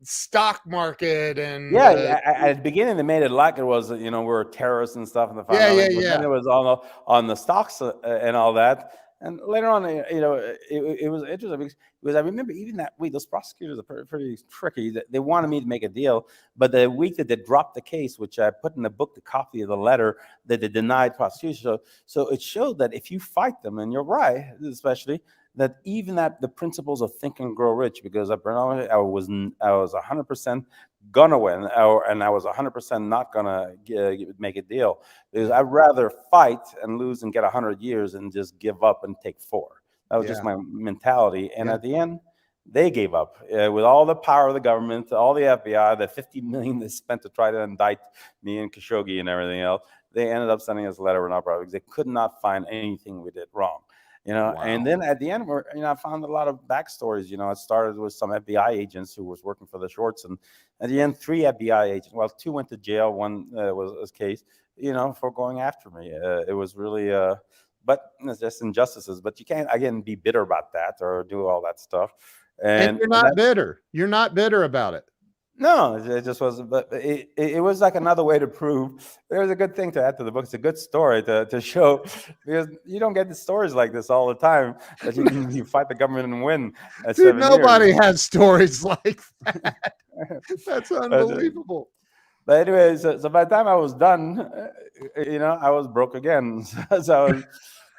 stock market and Yeah, at the beginning they made it like it was, we were terrorists and stuff in the yeah, final, yeah, but then yeah. it was all on the stocks and all that. And later on, it was interesting because I remember even that week, those prosecutors are pretty tricky. They wanted me to make a deal, but the week that they dropped the case, which I put in the book, the copy of the letter that they denied prosecution. So it showed that if you fight them, and you're right, especially that even that the principles of Think and Grow Rich, because I was 100% gonna win, and I was 100% not gonna make a deal, because I'd rather fight and lose and get 100 years and just give up and take 4. That was just Yeah. my mentality. And Yeah. at the end, they gave up with all the power of the government, all the FBI, the 50 million they spent to try to indict me and Khashoggi and everything else. They ended up sending us a letter we're not proud of, because they could not find anything we did wrong. And Wow. then at the end, I found a lot of backstories. It started with some FBI agents who was working for the shorts, and at the end, 3 FBI agents. Well, 2 went to jail. One was case, for going after me. It was really, but it's just injustices. But you can't again be bitter about that or do all that stuff. And And you're and not bitter. You're not bitter about it. no, it just wasn't. But it was like another way to prove. There was a good thing to add to the book. It's a good story to show, because you don't get the stories like this all the time, that you fight the government and win at Dude, 7 years. nobody has stories like that. That's But, unbelievable. but anyway, so by the time I was done, I was broke again. So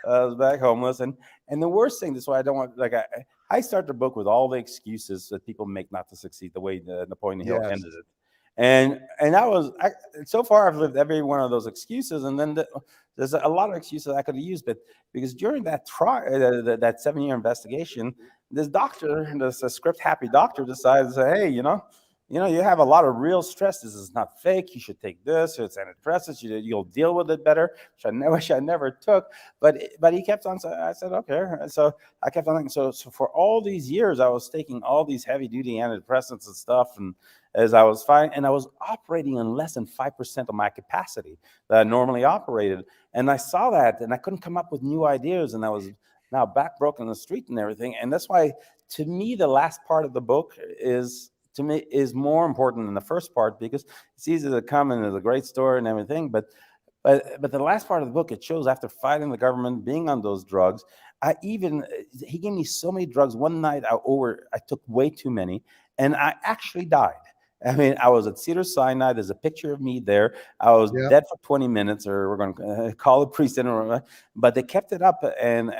I was back homeless, and the worst thing. That's why I don't want, like, I start the book with all the excuses that people make not to succeed, the way Napoleon Hill Yes. ended it. And so far I've lived every one of those excuses, and then there's a lot of excuses I could have used, but because during that trial, that 7-year investigation, this doctor, this script happy doctor, decides to say, hey, you have a lot of real stress. This is not fake. You should take this. It's antidepressants. You'll deal with it better. Which I never took. But he kept on. So I said, okay. So I kept on thinking. So for all these years, I was taking all these heavy duty antidepressants and stuff, and as I was fine, and I was operating on less than 5% of my capacity that I normally operated. And I saw that, and I couldn't come up with new ideas, and I was now back broke on the street and everything. And that's why, to me, the last part of the book is more important than the first part, because it's easy to come and there's a great story and everything, but the last part of the book, it shows after fighting the government, being on those drugs. He gave me so many drugs. One night I took way too many, and I actually died. I mean, I was at Cedar Sinai. There's a picture of me there. I was Yeah. dead for 20 minutes, or we're going to call the priest in, but they kept it up. And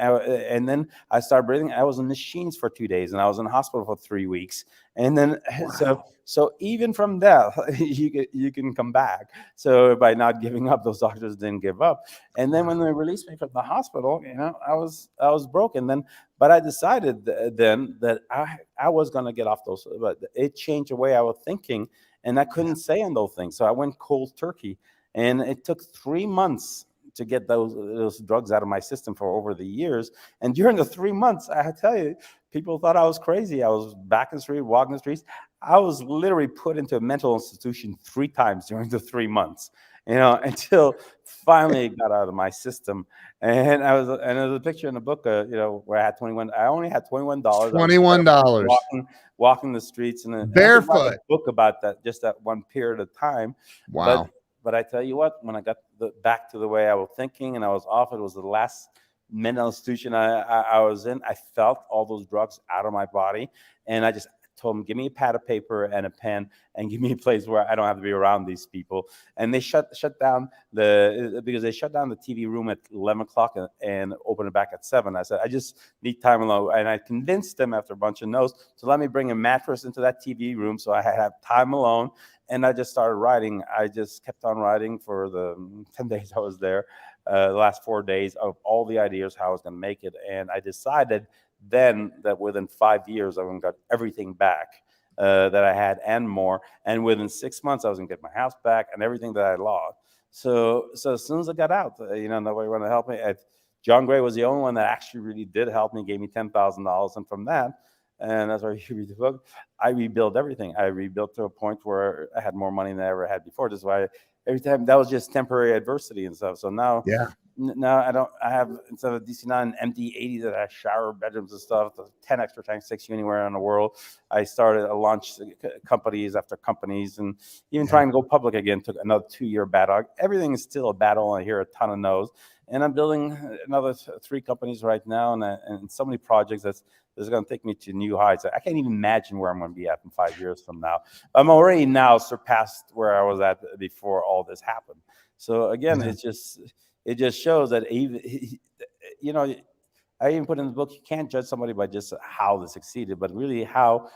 then I started breathing. I was in machines for 2 days, and I was in the hospital for 3 weeks. And then, Wow. so even from death, you can come back. So by not giving up, those doctors didn't give up. And then when they released me from the hospital, I was broken then. But I decided then that I was going to get off those. But it changed the way I was thinking, and I couldn't say on those things. So I went cold turkey, and it took 3 months to get those drugs out of my system for over the years. And during the 3 months, I tell you, People thought I was crazy. I was back in the street, walking the streets. I was literally put into a mental institution 3 times during the 3 months, until finally it got out of my system. And there's a picture in the book, where I had 21. I only had $21. I was barefoot $21. walking the streets, and I could write a Barefoot. book about that, just that one period of time. But Wow. but I tell you what, when I got back to the way I was thinking, and I was off, it was the last mental institution I was in. I felt all those drugs out of my body, and I just told them, give me a pad of paper and a pen, and give me a place where I don't have to be around these people. And they shut down because they shut down the TV room at 11 o'clock and opened it back at 7. I said, I just need time alone. And I convinced them, after a bunch of no's, to let me bring a mattress into that TV room so I had time alone. And I just started writing. I just kept on writing for the 10 days I was there, the last 4 days, of all the ideas how I was going to make it. And I decided then that within 5 years, I was going to get everything back that I had and more. And within 6 months, I was going to get my house back and everything that I lost. So as soon as I got out, nobody wanted to help me. John Gray was the only one that actually really did help me, gave me $10,000. And from that, and that's why you read the book, I rebuilt everything. I rebuilt to a point where I had more money than I ever had before. That's why every time that was just temporary adversity and stuff. So now, Yeah. now I have, instead of DC-9, an empty 80 that has shower bedrooms and stuff, 10 extra tanks, 6 anywhere in the world. I launched companies after companies, and even trying to go public again took another 2-year battle. Everything is still a battle. I hear a ton of no's. And I'm building another 3 companies right now, and so many projects that's going to take me to new heights. I can't even imagine where I'm going to be at in 5 years from now. I'm already now surpassed where I was at before all this happened. So again, it just shows that even, I even put in the book, you can't judge somebody by just how they succeeded, but really how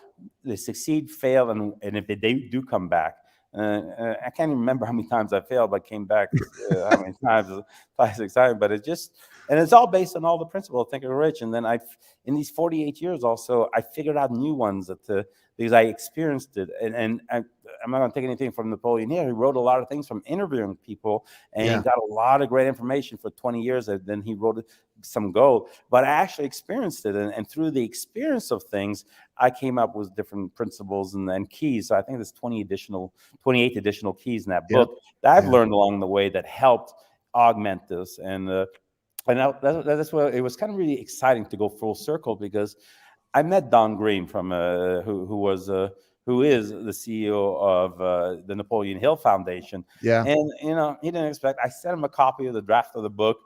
they succeed, fail, and if they do come back. I can't even remember how many times I failed, but came back how many times, 5, 6 times. But it's all based on all the principles of Think and Grow Rich. And then in these 48 years also, I figured out new ones because I experienced it. And I'm not going to take anything from Napoleon Hill. He wrote a lot of things from interviewing people, and he got a lot of great information for 20 years. And then he wrote some gold. But I actually experienced it. And through the experience of things, I came up with different principles and keys. So I think there's 28 additional keys in that book that I've learned along the way that helped augment this. And that's why it was kind of really exciting to go full circle, because I met Don Green from who is the CEO of the Napoleon Hill Foundation. Yeah. And he didn't expect. I sent him a copy of the draft of the book,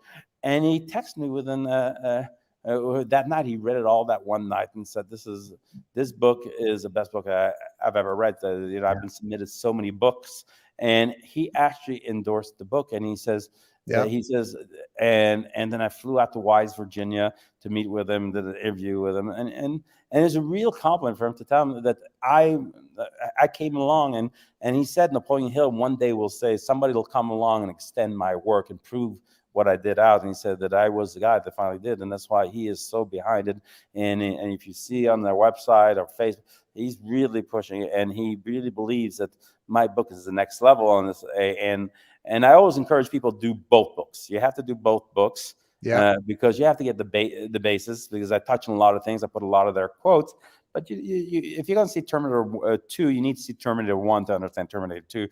and he texted me within that night. He read it all that one night and said, "This book is the best book I've ever read." I've been submitted so many books, and he actually endorsed the book. And he says. Yeah. He says, and then I flew out to Wise, Virginia, to meet with him, did an interview with him, and it's a real compliment for him to tell him that I came along, and he said Napoleon Hill one day will say somebody will come along and extend my work and prove what I did out. And he said that I was the guy that finally did, and that's why he is so behind it. And if you see on their website or Facebook, he's really pushing it, and he really believes that my book is the next level on this. And I always encourage people to do both books. You have to do both books because you have to get the basis, because I touch on a lot of things. I put a lot of their quotes. But if you're going to see Terminator 2, you need to see Terminator 1 to understand Terminator 2.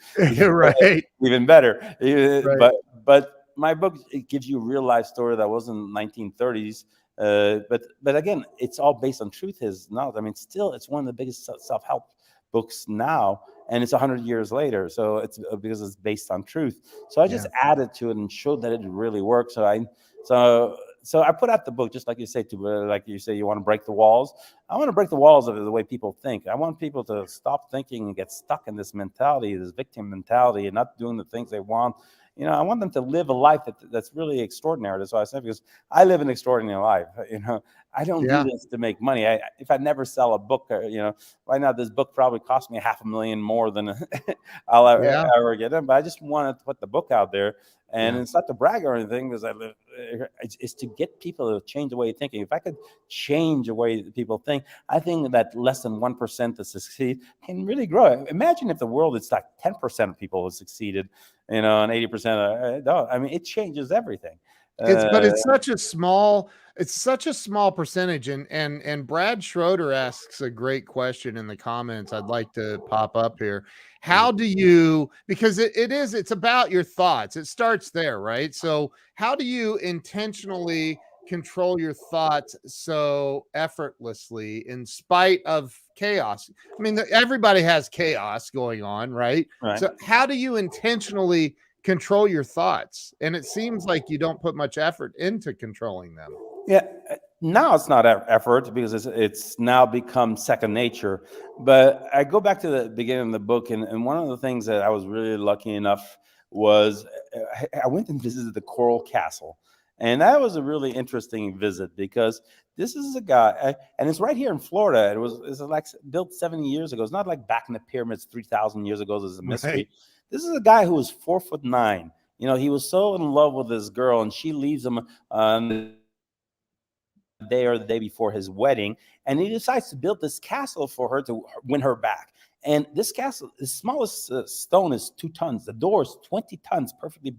Right. Even better. Right. But my book, it gives you a real life story that wasn't 1930s. But again, it's all based on truth. It's one of the biggest self-help books now, and it's 100 years later. So it's because it's based on truth. So I just added to it and showed that it really works. So I put out the book, just like you say, you want to break the walls. I want to break the walls of the way people think. I want people to stop thinking and get stuck in this mentality, this victim mentality, and not doing the things they want. I want them to live a life that's really extraordinary. That's why I said, because I live an extraordinary life. I don't do this to make money. If I never sell a book, right now this book probably cost me $500,000 more than I'll ever get in. But I just wanted to put the book out there, and it's not to brag or anything, because it's to get people to change the way of thinking. If I could change the way that people think, I think that less than 1% to succeed can really grow. Imagine if the world, it's like 10% of people who succeeded, and 80% don't. It changes everything. But it's such a small It's such a small percentage, and Brad Schroeder asks a great question in the comments. I'd like to pop up here. How do you, because it's about your thoughts. It starts there, right? So how do you intentionally control your thoughts so effortlessly in spite of chaos? I mean, everybody has chaos going on, right? Right. So how do you intentionally control your thoughts? And it seems like you don't put much effort into controlling them. Yeah, now it's not effort because it's now become second nature. But I go back to the beginning of the book, and one of the things that I was really lucky enough was I went and visited the Coral Castle, and that was a really interesting visit because this is a guy, and it's right here in Florida. It's like built 70 years ago. It's not like back in the pyramids 3,000 years ago. There's a mystery. Right. This is a guy who was 4'9". You know, he was so in love with this girl, and she leaves him on day or the day before his wedding, and he decides to build this castle for her to win her back. And this castle, the smallest stone is 2 tons. The door is 20 tons, perfectly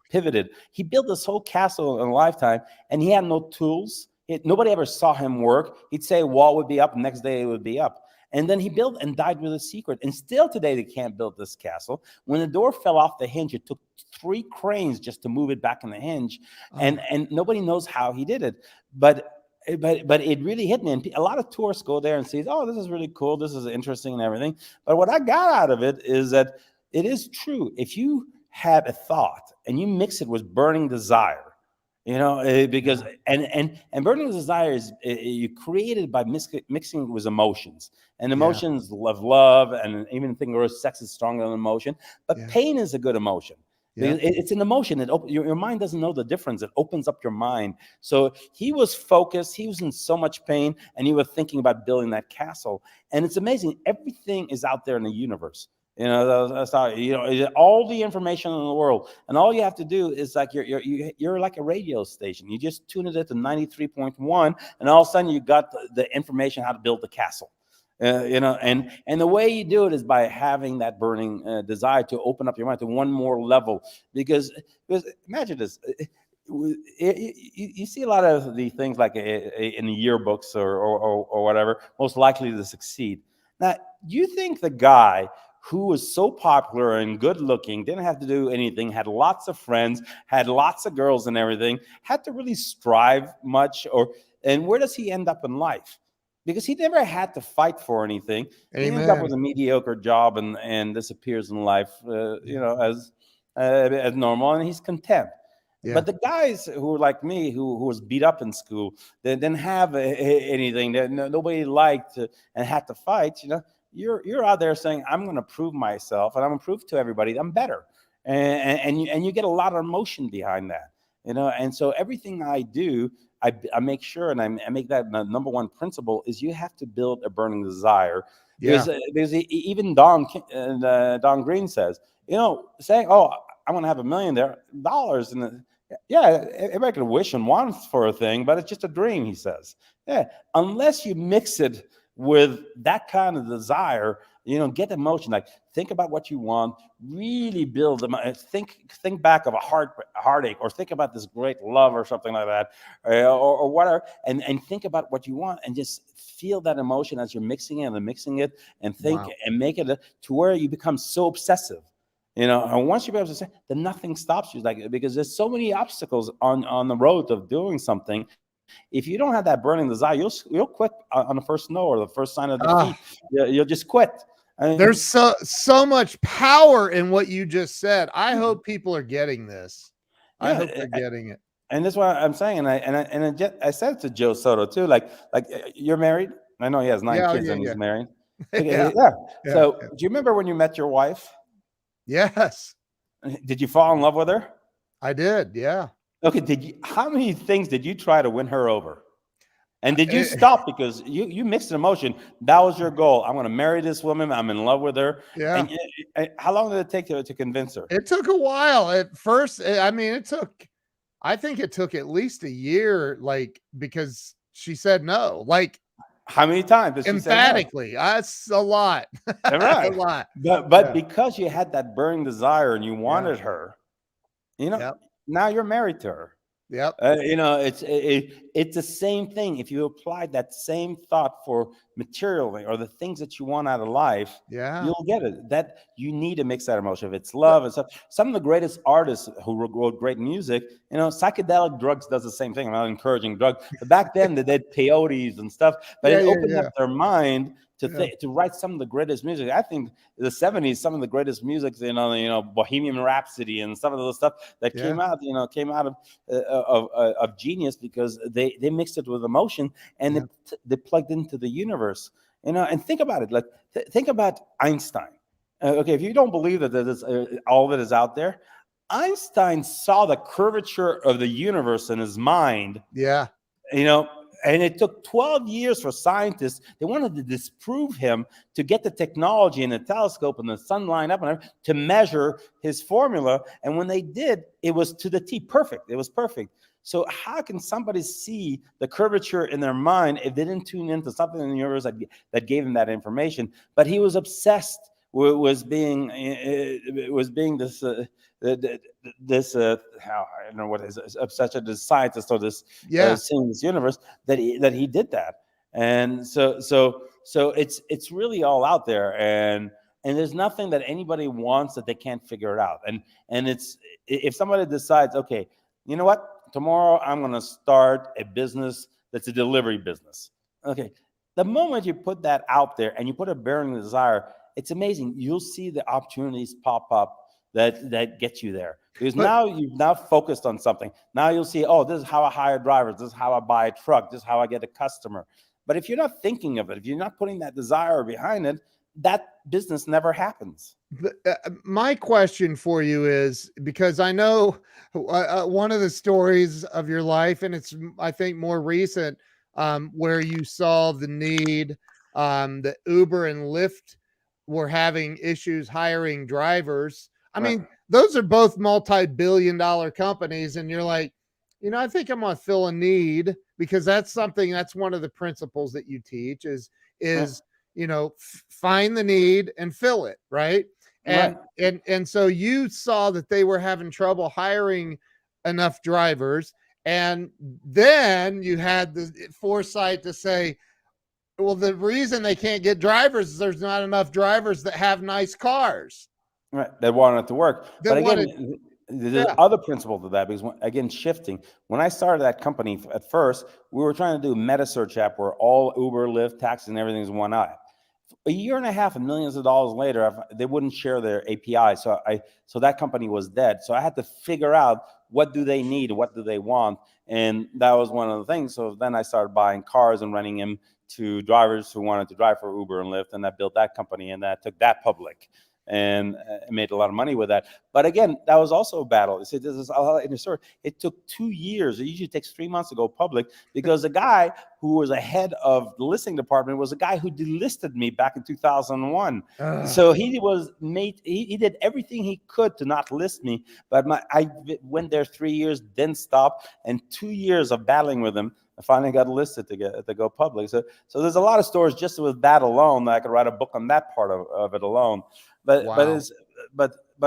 pivoted. He built this whole castle in a lifetime, and he had no tools. Nobody ever saw him work. He'd say a wall would be up, next day it would be up. And then he built and died with a secret. And still today, they can't build this castle. When the door fell off the hinge, it took 3 cranes just to move it back in the hinge. And nobody knows how he did it. But it really hit me. And a lot of tourists go there and see, oh, this is really cool. This is interesting and everything. But what I got out of it is that it is true. If you have a thought and you mix it with burning desire, you know, because and burning desire is you create it by mixing it with emotions, and emotions love, and even think sex is stronger than emotion. But pain is a good emotion. Yeah. It's an emotion. Your mind doesn't know the difference. It opens up your mind. So he was focused. He was in so much pain, and he was thinking about building that castle. And it's amazing. Everything is out there in the universe. You know, that's how, you know, all the information in the world, and all you have to do is like you're like a radio station. You just tune it to 93.1, and all of a sudden you got the information how to build the castle. You know, and the way you do it is by having that burning desire to open up your mind to one more level. Because imagine this. You see a lot of the things like in the yearbooks or whatever, most likely to succeed. Now, you think the guy who was so popular and good looking, didn't have to do anything, had lots of friends, had lots of girls and everything, had to really strive much? And where does he end up in life? Because he never had to fight for anything. He ends up with a mediocre job and disappears in life, you know, as normal, and he's content. Yeah. But the guys who were like me, who was beat up in school, they didn't have anything that nobody liked and had to fight, you know, you're out there saying, I'm going to prove myself, and I'm going to prove to everybody I'm better. And you get a lot of emotion behind that, you know. And so everything I do, I make sure, and I make that my number one principle is you have to build a burning desire. Because even Don Green says, you know, saying, oh, I'm going to have $1 million, and everybody can wish and want for a thing, but it's just a dream, he says. Yeah, unless you mix it with that kind of desire, you know, get emotion. Like, think about what you want, really build them. Think back of a heartache, or think about this great love or something like that, or whatever, and think about what you want, and just feel that emotion as you're mixing it and think and make it to where you become so obsessive. You know, and once you be able to say, then nothing stops you, like, because there's so many obstacles on the road of doing something. If you don't have that burning desire, you'll quit on the first no or the first sign of defeat. You'll just quit. I mean, there's so much power in what you just said. I hope people are getting this. I hope they're getting it. And that's what I'm saying. And I said it to Joe Soto too. Like you're married. I know he has 9 kids and he's married. Okay, So do you remember when you met your wife? Yes. Did you fall in love with her? I did. Yeah. Okay. How many things did you try to win her over? And did you stop because you mixed an emotion? That was your goal. I'm going to marry this woman. I'm in love with her. Yeah. And how long did it take to convince her? It took a while. At first, I mean, I think it took at least a year, like, because she said no. Like, how many times did she emphatically? Say no? That's a lot. Right. A lot. But because you had that burning desire and you wanted her, you know, now you're married to her. Yep. It's the same thing. If you apply that same thought for material or the things that you want out of life, Yeah. you'll get it. That you need to mix that emotion. If it's love and stuff, some of the greatest artists who wrote great music, psychedelic drugs does the same thing. I'm not encouraging drugs, but back then they did peyotes and stuff. But Yeah. it Yeah. opened up Yeah. their mind Yeah. to write some of the greatest music. I think the '70s, some of the greatest music, Bohemian Rhapsody and some of the stuff that Yeah. came out of genius, because they mixed it with emotion, and Yeah. they plugged into the universe. And think about it. Like think about Einstein. Okay, if you don't believe that all of it is out there, Einstein saw the curvature of the universe in his mind, Yeah. you know and it took 12 years for scientists. They wanted to disprove him, to get the technology and the telescope and the sun line up and everything, to measure his formula. And when they did, it was to the T, perfect. It was perfect. So how can somebody see the curvature in their mind if they didn't tune into something in the universe that gave him that information? But he was obsessed with was being this how, I don't know what his obsession, this scientist, or this Yeah. seeing this universe, that he did that. And so it's really all out there, and there's nothing that anybody wants that they can't figure it out. And it's, if somebody decides, okay, you know what, tomorrow I'm going to start a business that's a delivery business. Okay, the moment you put that out there and you put a burning desire, it's amazing. You'll see the opportunities pop up that get you there, because But now you've now focused on something. Now you'll see, oh, this is how I hire drivers, this is how I buy a truck, this is how I get a customer. But if you're not thinking of it, if you're not putting that desire behind it, that business never happens. my question for you is, because I know one of the stories of your life, and it's, I think, more recent, where you saw the need, that Uber and Lyft were having issues hiring drivers. I Right. mean, those are both multi-billion-dollar companies, and you're like, I think I'm gonna fill a need, because that's one of the principles that you teach Right. is find the need and fill it, right? Right. And so you saw that they were having trouble hiring enough drivers, and then you had the foresight to say, well, the reason they can't get drivers is there's not enough drivers that have nice cars Right. They want it to work. that But wanted. again, there's Yeah. other principle to that, because again, shifting. When I started that company, at first, we were trying to do a meta search app where all Uber, Lyft, taxis, and everything is one app. A year and a half and millions of dollars later, they wouldn't share their API. So that company was dead. So I had to figure out, what do they need? What do they want? And that was one of the things. So then I started buying cars and renting them to drivers who wanted to drive for Uber and Lyft. And I built that company, and I took that public, and made a lot of money with that. But again, that was also a battle. You see, this is in the story. It took 2 years. It usually takes 3 months to go public, because the guy who was ahead of the listing department was a guy who delisted me back in 2001. So he did everything he could to not list me. But I went there 3 years, didn't stop, and 2 years of battling with him, I finally got listed to go public. So there's a lot of stories just with that alone, that I could write a book on that part of it alone. But Wow.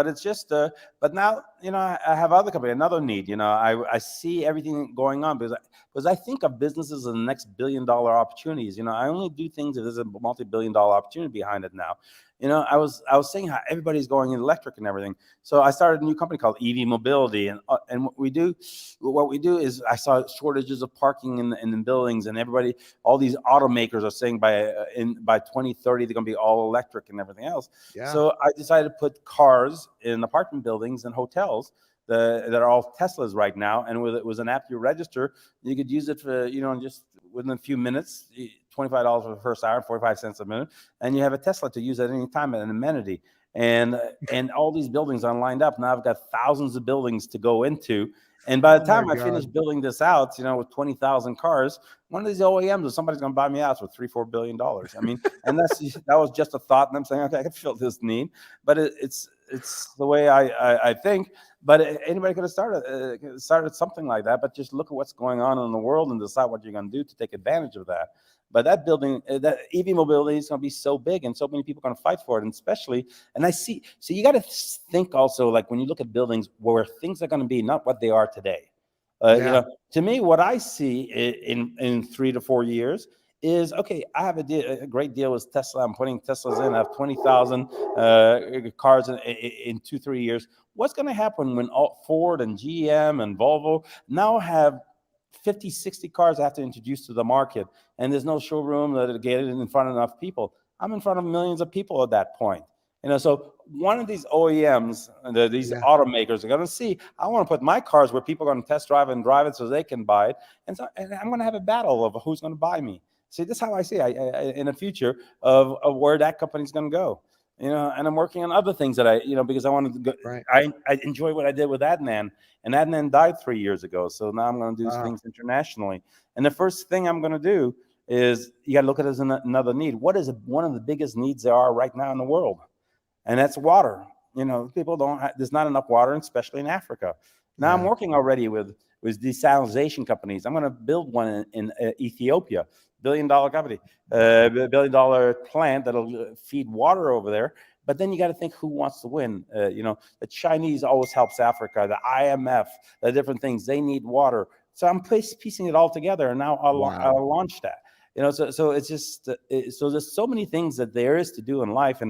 it's just but now, I have other company, another need. I see everything going on, because I think of businesses as the next $1 billion opportunities. I only do things if there's a multi-billion-dollar opportunity behind it now. I was saying how everybody's going electric and everything. So I started a new company called EV Mobility, and what we do is, I saw shortages of parking in the buildings, and all these automakers are saying by 2030 they're going to be all electric and everything else. Yeah. So I decided to put cars in apartment buildings and hotels that are all Teslas right now, and with it was an app you register, you could use it for just within a few minutes. $25 for the first hour, 45 cents a minute, and you have a Tesla to use at any time, an amenity. And all these buildings are lined up. Now I've got thousands of buildings to go into. And by the Oh my time I finish God. building this out, with 20,000 cars, one of these OEMs or somebody's going to buy me out for $3-4 billion. I mean, and that was just a thought. And I'm saying, okay, I can fill this need, but it's the way I think. But anybody could have started something like that. But just look at what's going on in the world and decide what you're going to do to take advantage of that. But that building, that EV mobility is going to be so big, and so many people are going to fight for it. And especially, and I see, so you got to think also, like when you look at buildings, where things are going to be, not what they are today. Yeah. To me, what I see in 3 to 4 years is, okay, I have a great deal with Tesla. I'm putting Teslas in. I have 20,000 cars in 2, 3 years. What's going to happen when all Ford and GM and Volvo now have 50, 60 cars I have to introduce to the market, and there's no showroom that get it in front of enough people? I'm in front of millions of people at that point. So one of these OEMs, these Yeah. automakers are going to see, I want to put my cars where people are going to test drive and drive it so they can buy it. And I'm going to have a battle of who's going to buy me. See, this is how I see in the future of where that company's going to go. And I'm working on other things that because I wanted to go. Right. I enjoy what I did with Adnan, and Adnan died 3 years ago. So now I'm going to do Wow. things internationally. And the first thing I'm going to do is you got to look at it as another need. What is one of the biggest needs there are right now in the world? And that's water. People there's not enough water, especially in Africa. Now I'm Yeah. working already with desalination companies. I'm going to build one in Ethiopia, $1 billion company, $1 billion plant that'll feed water over there. But then you got to think who wants to win. The Chinese always helps Africa, the IMF, the different things. They need water. So I'm piecing it all together, and now Wow. I'll launch that. So it's just so there's so many things that there is to do in life.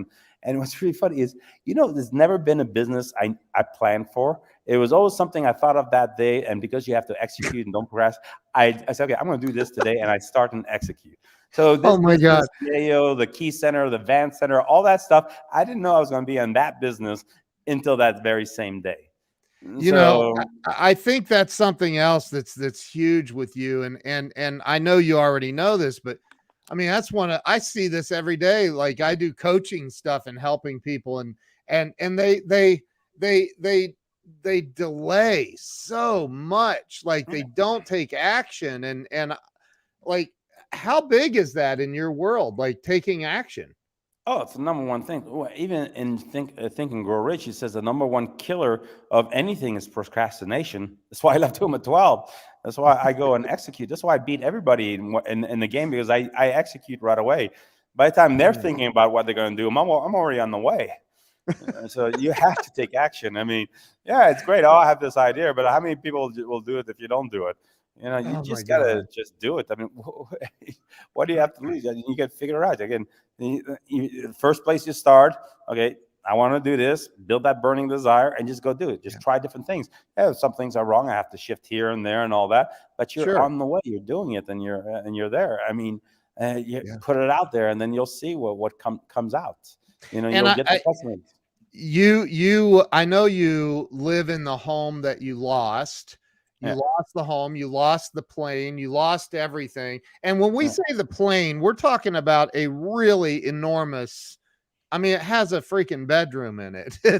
And what's really funny is, there's never been a business I planned for. It was always something I thought of that day. And because you have to execute and don't procrastinate, I said, okay, I'm going to do this today. And I start and execute. So Oh this my God. business, Yayo, the Key Center, the Van Center, all that stuff, I didn't know I was going to be in that business until that very same day. So, I think that's something else that's huge with you. And I know you already know this, but I mean, I see this every day. Like, I do coaching stuff and helping people, and they delay so much. Like, they don't take action. And like, how big is that in your world? Like, taking action? oh, it's the number one thing. Even in Think and Grow Rich, he says the number one killer of anything is procrastination. That's why I left home at 12. That's why I go and execute. That's why I beat everybody in the game, because I execute right away. By the time they're thinking about what they're going to do, I'm already on the way. So you have to take action. I mean, yeah, it's great. Oh, I have this idea, but how many people will do it if you don't do it? You Oh my just gotta God. just do it. I mean, what do you have to lose? You got to figure it out. Again, first place you start. Okay, I want to do this. Build that burning desire, and just go do it. Just Yeah. try different things. Yeah, some things are wrong. I have to shift here and there and all that. But you're Sure. on the way. You're doing it, and you're there. I mean, you Yeah. put it out there, and then you'll see what comes out. And You'll get the customers. I know you live in the home that you lost. You Yeah. lost the home, you lost the plane, you lost everything. And when we Yeah. say the plane, we're talking about a really enormous, I mean, it has a freaking bedroom in it. Oh,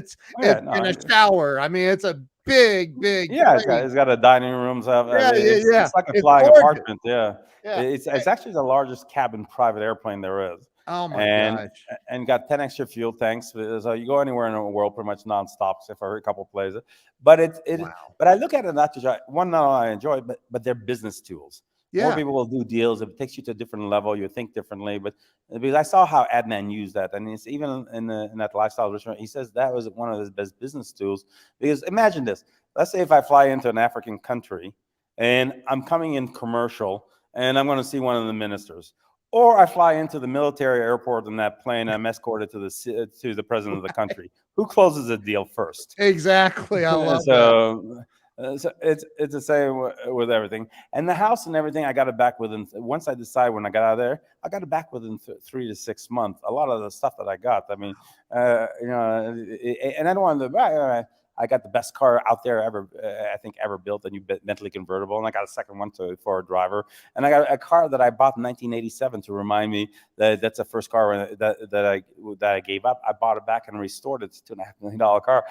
yeah. It's No. in a shower. I mean, it's a big Yeah, plane. it's got a dining room. So I Yeah, mean, yeah, yeah. it's like a It's flying gorgeous. apartment. Yeah, Yeah. it's actually the largest cabin private airplane there is, Oh my and gosh. got 10 extra fuel tanks. So you go anywhere in the world pretty much nonstop, except for a couple places. But Wow. but I look at it not to try one. No, I enjoy it, but they're business tools. More Yeah. people will do deals. It takes you to a different level. You think differently. But because I saw how Adnan used that, and it's even in that lifestyle restaurant, he says that was one of his best business tools. Because imagine this: let's say if I fly into an African country and I'm coming in commercial and I'm going to see one of the ministers, or I fly into the military airport in that plane, I'm escorted to the president of the country. Who closes the deal first? Exactly. I love that. So it's the same with everything, and the house and everything. I got it back within. Once I decided when I got out of there, I got it back within 3 to 6 months. A lot of the stuff that I got. I mean, and I don't want to. I got the best car out there ever, I think, ever built, a new Bentley convertible, and I got a second one for a driver. And I got a car that I bought in 1987 to remind me that that's the first car that I gave up. I bought it back and restored it. It's $2.5 million car.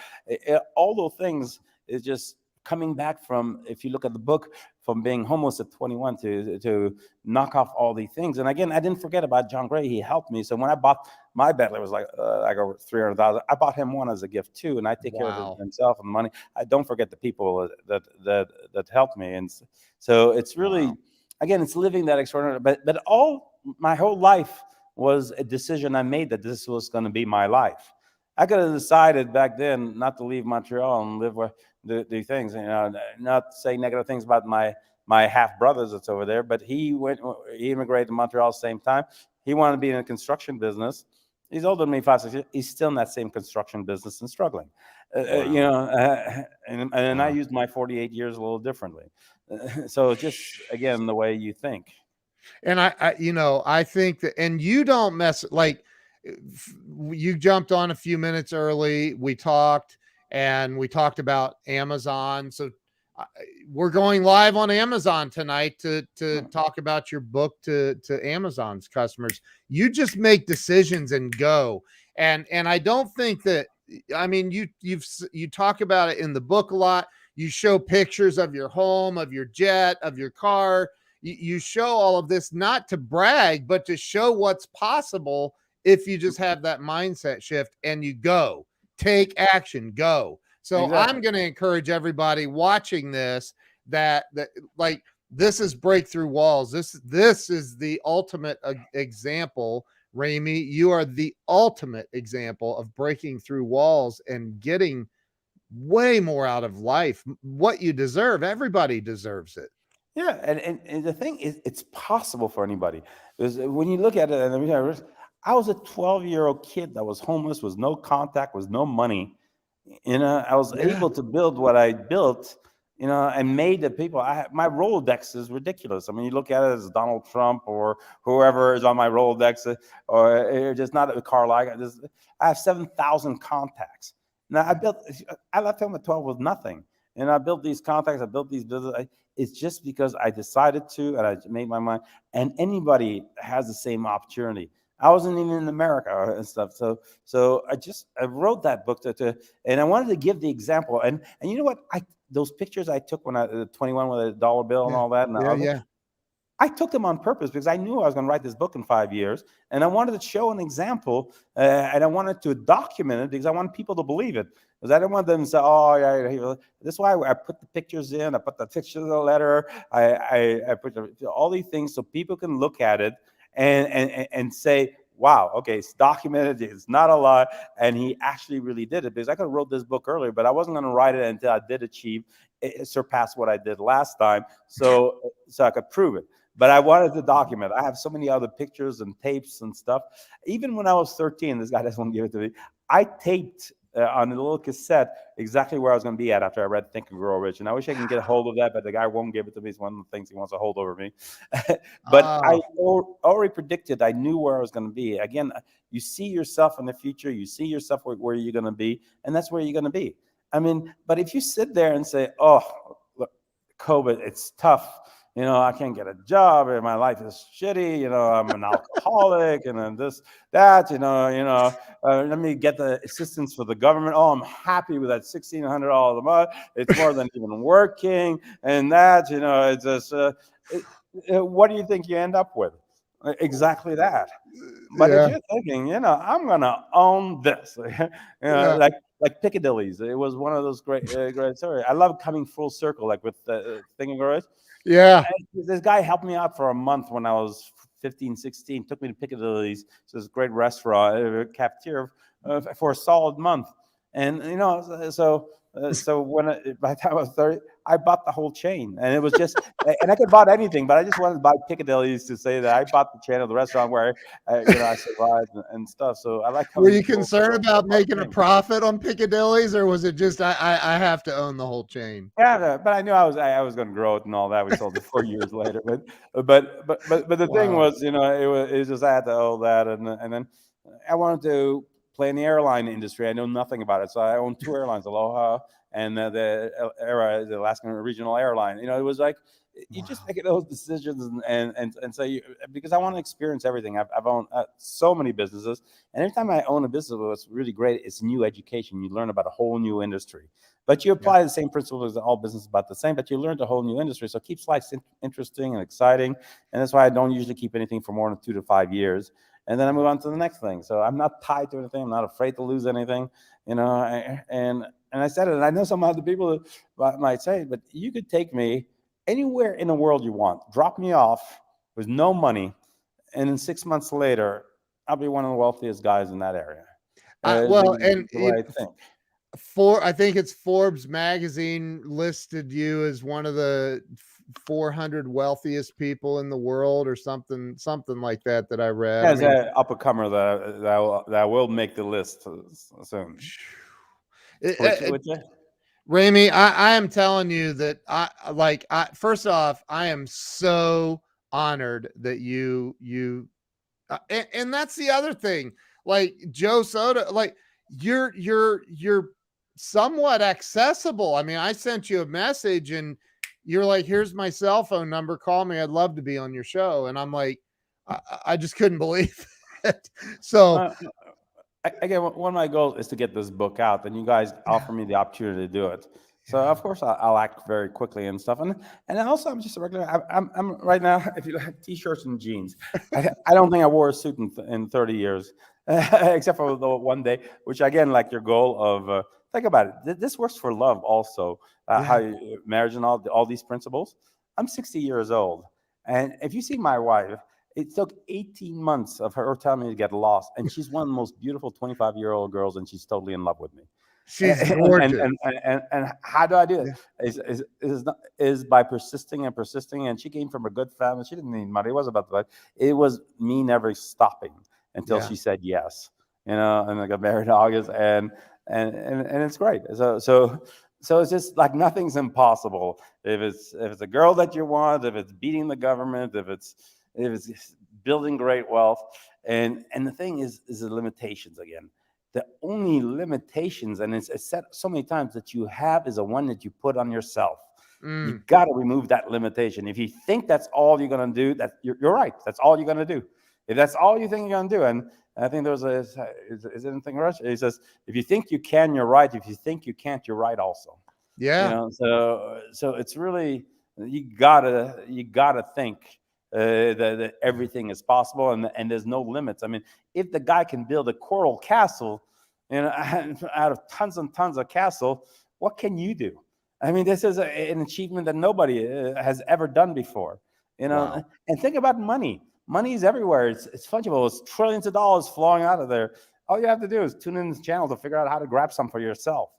All those things is just coming back from, if you look at the book, from being homeless at 21 to knock off all these things. And again, I didn't forget about John Gray. He helped me. So when I bought my Bentley, was like over 300,000. I bought him one as a gift too, and I take care of Wow. himself and the money. I don't forget the people that helped me, and so it's really, Wow. again, it's living that extraordinary. But all my whole life was a decision I made that this was going to be my life. I could have decided back then not to leave Montreal and live do things. Not saying negative things about my half brothers that's over there, but he immigrated to Montreal at the same time. He wanted to be in a construction business. He's older than me, 5, 6 years. He's still in that same construction business and struggling. Wow. And I Wow. used my 48 years a little differently. So just again, the way you think. And I think that, and you don't mess like you jumped on a few minutes early. We talked about Amazon. So uh, we're going live on Amazon tonight to talk about your book to Amazon's customers. You just make decisions and go. And I don't think that, I mean, you talk about it in the book a lot. You show pictures of your home, of your jet, of your car. You show all of this not to brag, but to show what's possible if you just have that mindset shift and you go, take action, go. So Exactly. I'm going to encourage everybody watching this that like, this is breakthrough walls. This is the ultimate example. Ramy, you are the ultimate example of breaking through walls and getting way more out of life. What you deserve, everybody deserves it. Yeah, and the thing is, it's possible for anybody. Because when you look at it, and I was a 12-year-old kid that was homeless, with no contact, with no money. I was Yeah. able to build what I built, and made the people. My Rolodex is ridiculous. I mean, you look at it as Donald Trump or whoever is on my Rolodex, or just not a car like I have 7,000 contacts. Now I left home at 12 with nothing. And I built these contacts, I built these business. It's just because I decided to, and I made my mind. And anybody has the same opportunity. I wasn't even in America and stuff. So I wrote that book and I wanted to give the example. And you know what? Those pictures I took when I 21 with a dollar bill and Yeah. all that, and Yeah. Yeah. I took them on purpose because I knew I was going to write this book in 5 years, and I wanted to show an example, and I wanted to document it because I want people to believe it. Because I didn't want them to say, "Oh, yeah." That's why I put the pictures in. I put the picture of the letter. I put all these things so people can look at it and say, "Wow, okay, it's documented. It's not a lie." And he actually really did it, because I could have wrote this book earlier, but I wasn't going to write it until I did surpass what I did last time, so I could prove it. But I wanted to document. I have so many other pictures and tapes and stuff. Even when I was 13, this guy doesn't want to give it to me. I taped on a little cassette exactly where I was going to be at after I read Think and Grow Rich. And I wish I can get a hold of that, but the guy won't give it to me. It's one of the things he wants to hold over me. But I already predicted. I knew where I was going to be. Again, you see yourself in the future. You see yourself where you're going to be, and that's where you're going to be. I mean, but if you sit there and say, "Oh, look, COVID, it's tough. I can't get a job, and my life is shitty. I'm an alcoholic, and then this, that. Let me get the assistance for the government. Oh, I'm happy with that $1,600 a month. It's more than even working, and that. It's just. What do you think you end up with? Exactly that. But if Yeah. you're thinking, I'm gonna own this, Yeah. like Piccadilly's, it was one of those great stories. I love coming full circle, like with Thinking Growth. Yeah. This guy helped me out for a month when I was 15, 16, took me to Piccadilly's, so this great restaurant, cafeteria, for a solid month. And, so by the time I was 30, I bought the whole chain. And it was just, and I could buy anything, but I just wanted to buy Piccadilly's to say that I bought the chain of the restaurant where, I survived and stuff. So I like Were coming you full concerned circle for about a lot making of a things. profit on Piccadilly's, or was it just I have to own the whole chain? Yeah, but I knew I was going to grow it and all that. We sold it 4 years later, but the thing Wow. was, it was just I had to own that, and then I wanted to play in the airline industry. I know nothing about it, so I owned two airlines, Aloha and the Alaskan Regional Airline. It was like you just Wow. make those decisions and say because I want to experience everything. I've owned so many businesses, and every time I own a business, what's really great is new education. You learn about a whole new industry. But you Yeah. apply the same principles. All business about the same, but you learned a whole new industry. So it keeps life interesting and exciting. And that's why I don't usually keep anything for more than 2 to 5 years. And then I move on to the next thing. So I'm not tied to anything. I'm not afraid to lose anything. And I said it, and I know some other people might say, but you could take me anywhere in the world you want, drop me off with no money, and then 6 months later, I'll be one of the wealthiest guys in that area. Well, and The way I think. I think it's Forbes magazine listed you as one of the 400 wealthiest people in the world, or something like that I read. I As mean, an uppercomer that will make the list soon. it, Which which Ramy, I am telling you that first off, I am so honored that and that's the other thing. Like Joe Soda, like you're somewhat accessible. I mean, I sent you a message and you're like, here's my cell phone number. Call me. I'd love to be on your show. And I'm like, I just couldn't believe it. So again, one of my goals is to get this book out, and you guys offer me the opportunity to do it. So of course I'll act very quickly and stuff, and also I'm just a regular. I'm right now. If you have t-shirts and jeans, I don't think I wore a suit in 30 years, except for the one day, which again, like your goal of think about it. This works for love also. How marriage and all these principles. I'm 60 years old, and if you see my wife. It took 18 months of her telling me to get lost, and she's one of the most beautiful 25-year-old girls, and she's totally in love with me. She's gorgeous. And how do I do it? Is by persisting and persisting. And she came from a good family. She didn't need money. It wasn't about the money. It was me never stopping until she said yes. And I got married in August, and it's great. So it's just like nothing's impossible. If it's a girl that you want, if it's beating the government, if it's building great wealth, and the thing is the limitations again. The only limitations, and it's said so many times, that you have is the one that you put on yourself. You got to remove that limitation. If you think that's all you're going to do, that you're right. That's all you're going to do. If that's all you think you're going to do, and I think there's is it anything Rush? He says, if you think you can, you're right. If you think you can't, you're right also. Yeah. So it's really you gotta think. That everything is possible, and there's no limits. I mean, if the guy can build a coral castle, out of tons and tons of castle, what can you do? I mean, this is an achievement that nobody has ever done before. Wow. And think about money. Money is everywhere. It's fungible. It's trillions of dollars flowing out of there. All you have to do is tune in this channel to figure out how to grab some for yourself,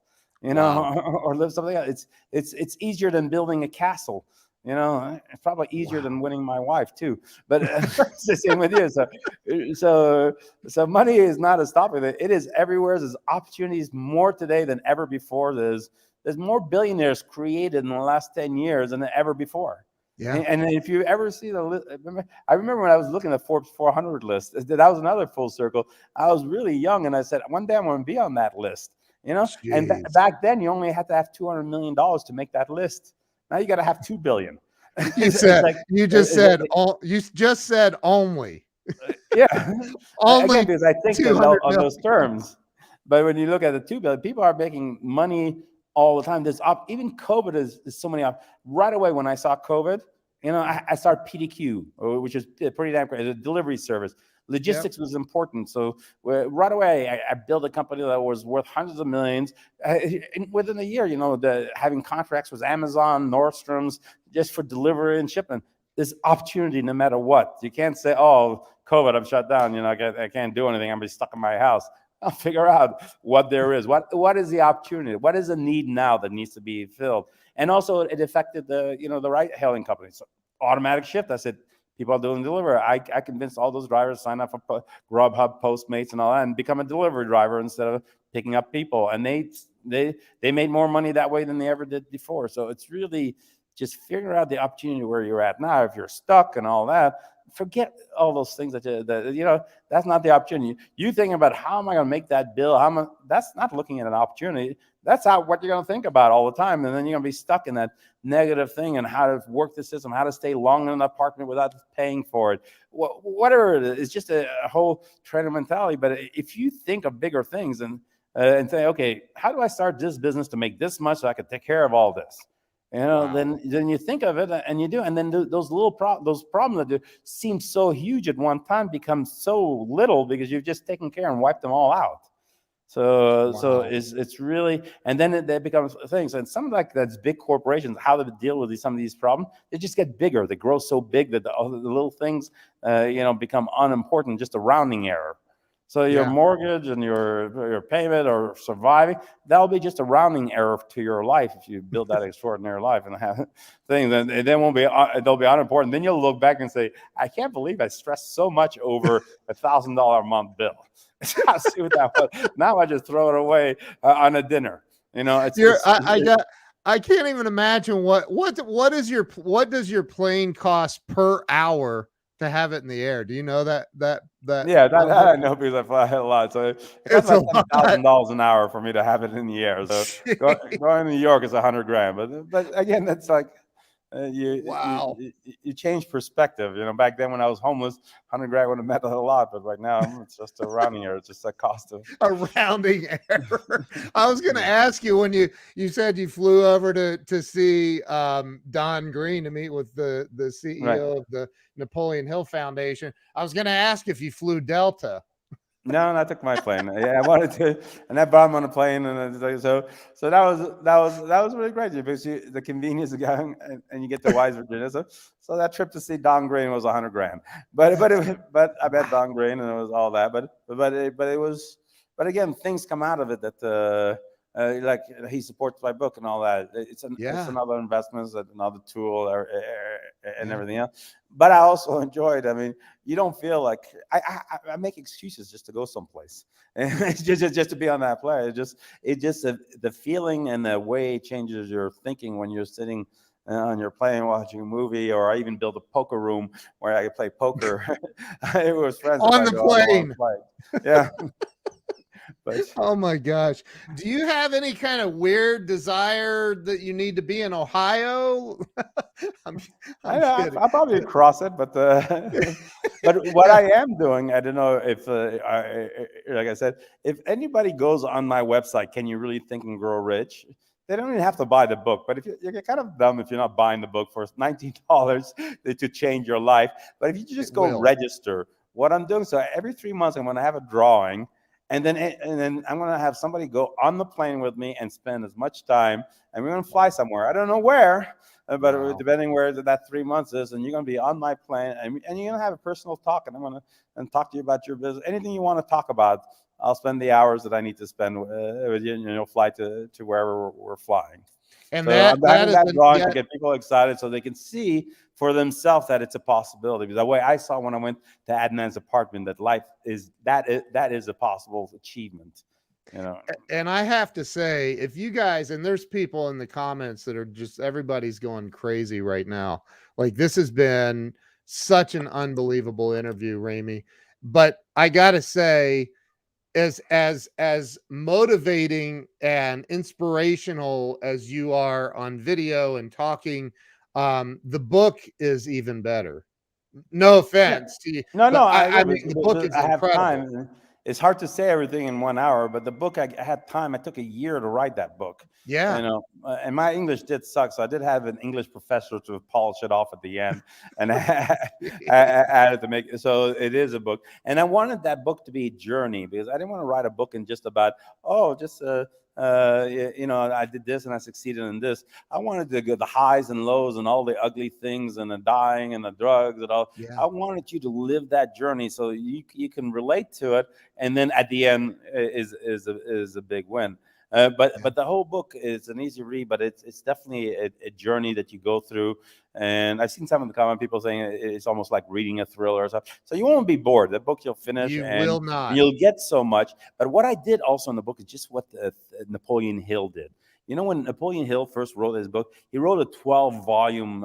or live something else. It's easier than building a castle. It's probably easier than winning my wife too. But it's the same with you. So money is not a stopping it. It is everywhere. There's opportunities more today than ever before. There's more billionaires created in the last 10 years than ever before. Yeah. And if you ever see the list, I remember when I was looking at Forbes 400 list. That was another full circle. I was really young, and I said, one day I'm going to be on that list. And back then you only had to have $200 million to make that list. Now you got to have 2 billion. You just said only. Yeah. Only again, because I think on those terms. But when you look at the 2 billion, people are making money all the time. There's even COVID is so many right away. When I saw COVID, I started PDQ, which is pretty damn great. It's a delivery service. Logistics was important. So right away, I built a company that was worth hundreds of millions. Within a year, having contracts with Amazon, Nordstrom's, just for delivery and shipment. There's opportunity no matter what. You can't say, oh, COVID, I'm shut down. I can't do anything. I'm just stuck in my house. I'll figure out what there is. What is the opportunity? What is the need now that needs to be filled? And also, it affected the ride-hailing companies. So, automatic shift. I said, people are doing delivery. I convinced all those drivers to sign up for Grubhub, Postmates, and all that, and become a delivery driver instead of picking up people. And they made more money that way than they ever did before. So it's really just figure out the opportunity where you're at now. If you're stuck and all that, forget all those things that's not the opportunity. You think about how am I going to make that bill? That's not looking at an opportunity. That's what you're going to think about all the time. And then you're going to be stuck in that negative thing and how to work the system, how to stay long in an apartment without paying for it. Whatever it is, it's just a whole trend of mentality. But if you think of bigger things and say, okay, how do I start this business to make this much so I can take care of all this? Then you think of it and you do, and then those problems that seem so huge at one time become so little because you've just taken care and wiped them all out. So it's really, and then it becomes things, and some like that's big corporations, how they deal with some of these problems, they just get bigger. They grow so big that the little things, become unimportant, just a rounding error. So your Yeah. mortgage and your payment or surviving, that'll be just a rounding error to your life if you build that extraordinary life and have things. And they won't be they'll be unimportant. Then you'll look back and say, I can't believe I stressed so much over $1,000 a month bill. See what that was. Now I just throw it away on a dinner. I can't even imagine what does your plane cost per hour to have it in the air? Do you know that Yeah, that I know because I fly a lot. So it costs it's a about lot. $10,000 an hour for me to have it in the air. So going to New York is $100,000. But again, that's like Wow. you change perspective. Back then when I was homeless, $100,000 would have meant a lot. But right now, it's just a rounding error. It's just a cost of A rounding error. I was going to ask you when you said you flew over to see Don Green to meet with the right. CEO of the Napoleon Hill Foundation. I was going to ask if you flew Delta. No, I took my plane. Yeah, I wanted to, and I brought him on a plane, and so that was really great because the convenience of going and you get to Wise, Virginia. So that trip to see Don Green was $100,000, but I met Don Green and it was all that. But again, things come out of it that like he supports my book and all that. It's another investment, another tool, and everything else. But I also enjoyed. I mean, you don't feel like I make excuses just to go someplace, and it's just to be on that plane. It just the feeling and the way it changes your thinking when you're sitting on your plane watching a movie, or I even built a poker room where I could play poker. It was friends on the plane. Yeah. But oh my gosh. Do you have any kind of weird desire that you need to be in Ohio? I'm kidding. I'll probably cross it, but but what I am doing, I don't know if, like I said, if anybody goes on my website, Can You Really Think and Grow Rich? They don't even have to buy the book, but if you're kind of dumb if you're not buying the book for $19 to change your life. But if you just go register, what I'm doing, so every 3 months I'm going to have a drawing. And then I'm going to have somebody go on the plane with me and spend as much time. And we're going to fly somewhere. I don't know where, but depending where that 3 months is, and you're going to be on my plane, and you're going to have a personal talk. And I'm going to talk to you about your business. Anything you want to talk about, I'll spend the hours that I need to spend with you. And you'll fly to wherever we're flying. And so I'm having that drawing to get people excited so they can see for themselves that it's a possibility. Because the way I saw when I went to Adnan's apartment, that life is that is a possible achievement. And I have to say, if you guys, and there's people in the comments that are just, everybody's going crazy right now. Like, this has been such an unbelievable interview, Ramy. But I gotta say, as motivating and inspirational as you are on video and talking, the book is even better. No offense to you. No, I mean, the book is I have incredible. time. It's hard to say everything in 1 hour, but the book, I had time. I took a year to write that book. Yeah. And my English did suck, so I did have an English professor to polish it off at the end, and I had to make it. So it is a book, and I wanted that book to be a journey because I didn't want to write a book and just about I did this and I succeeded in this. I wanted to get the highs and lows and all the ugly things and the dying and the drugs and all. Yeah. I wanted you to live that journey so you can relate to it, and then at the end is a big win. But the whole book is an easy read, but it's definitely a journey that you go through. And I've seen some of the comment people saying it's almost like reading a thriller or something. So you won't be bored. The book you'll finish, will not. And you'll get so much. But what I did also in the book is just what Napoleon Hill did. When Napoleon Hill first wrote his book, he wrote a 12-volume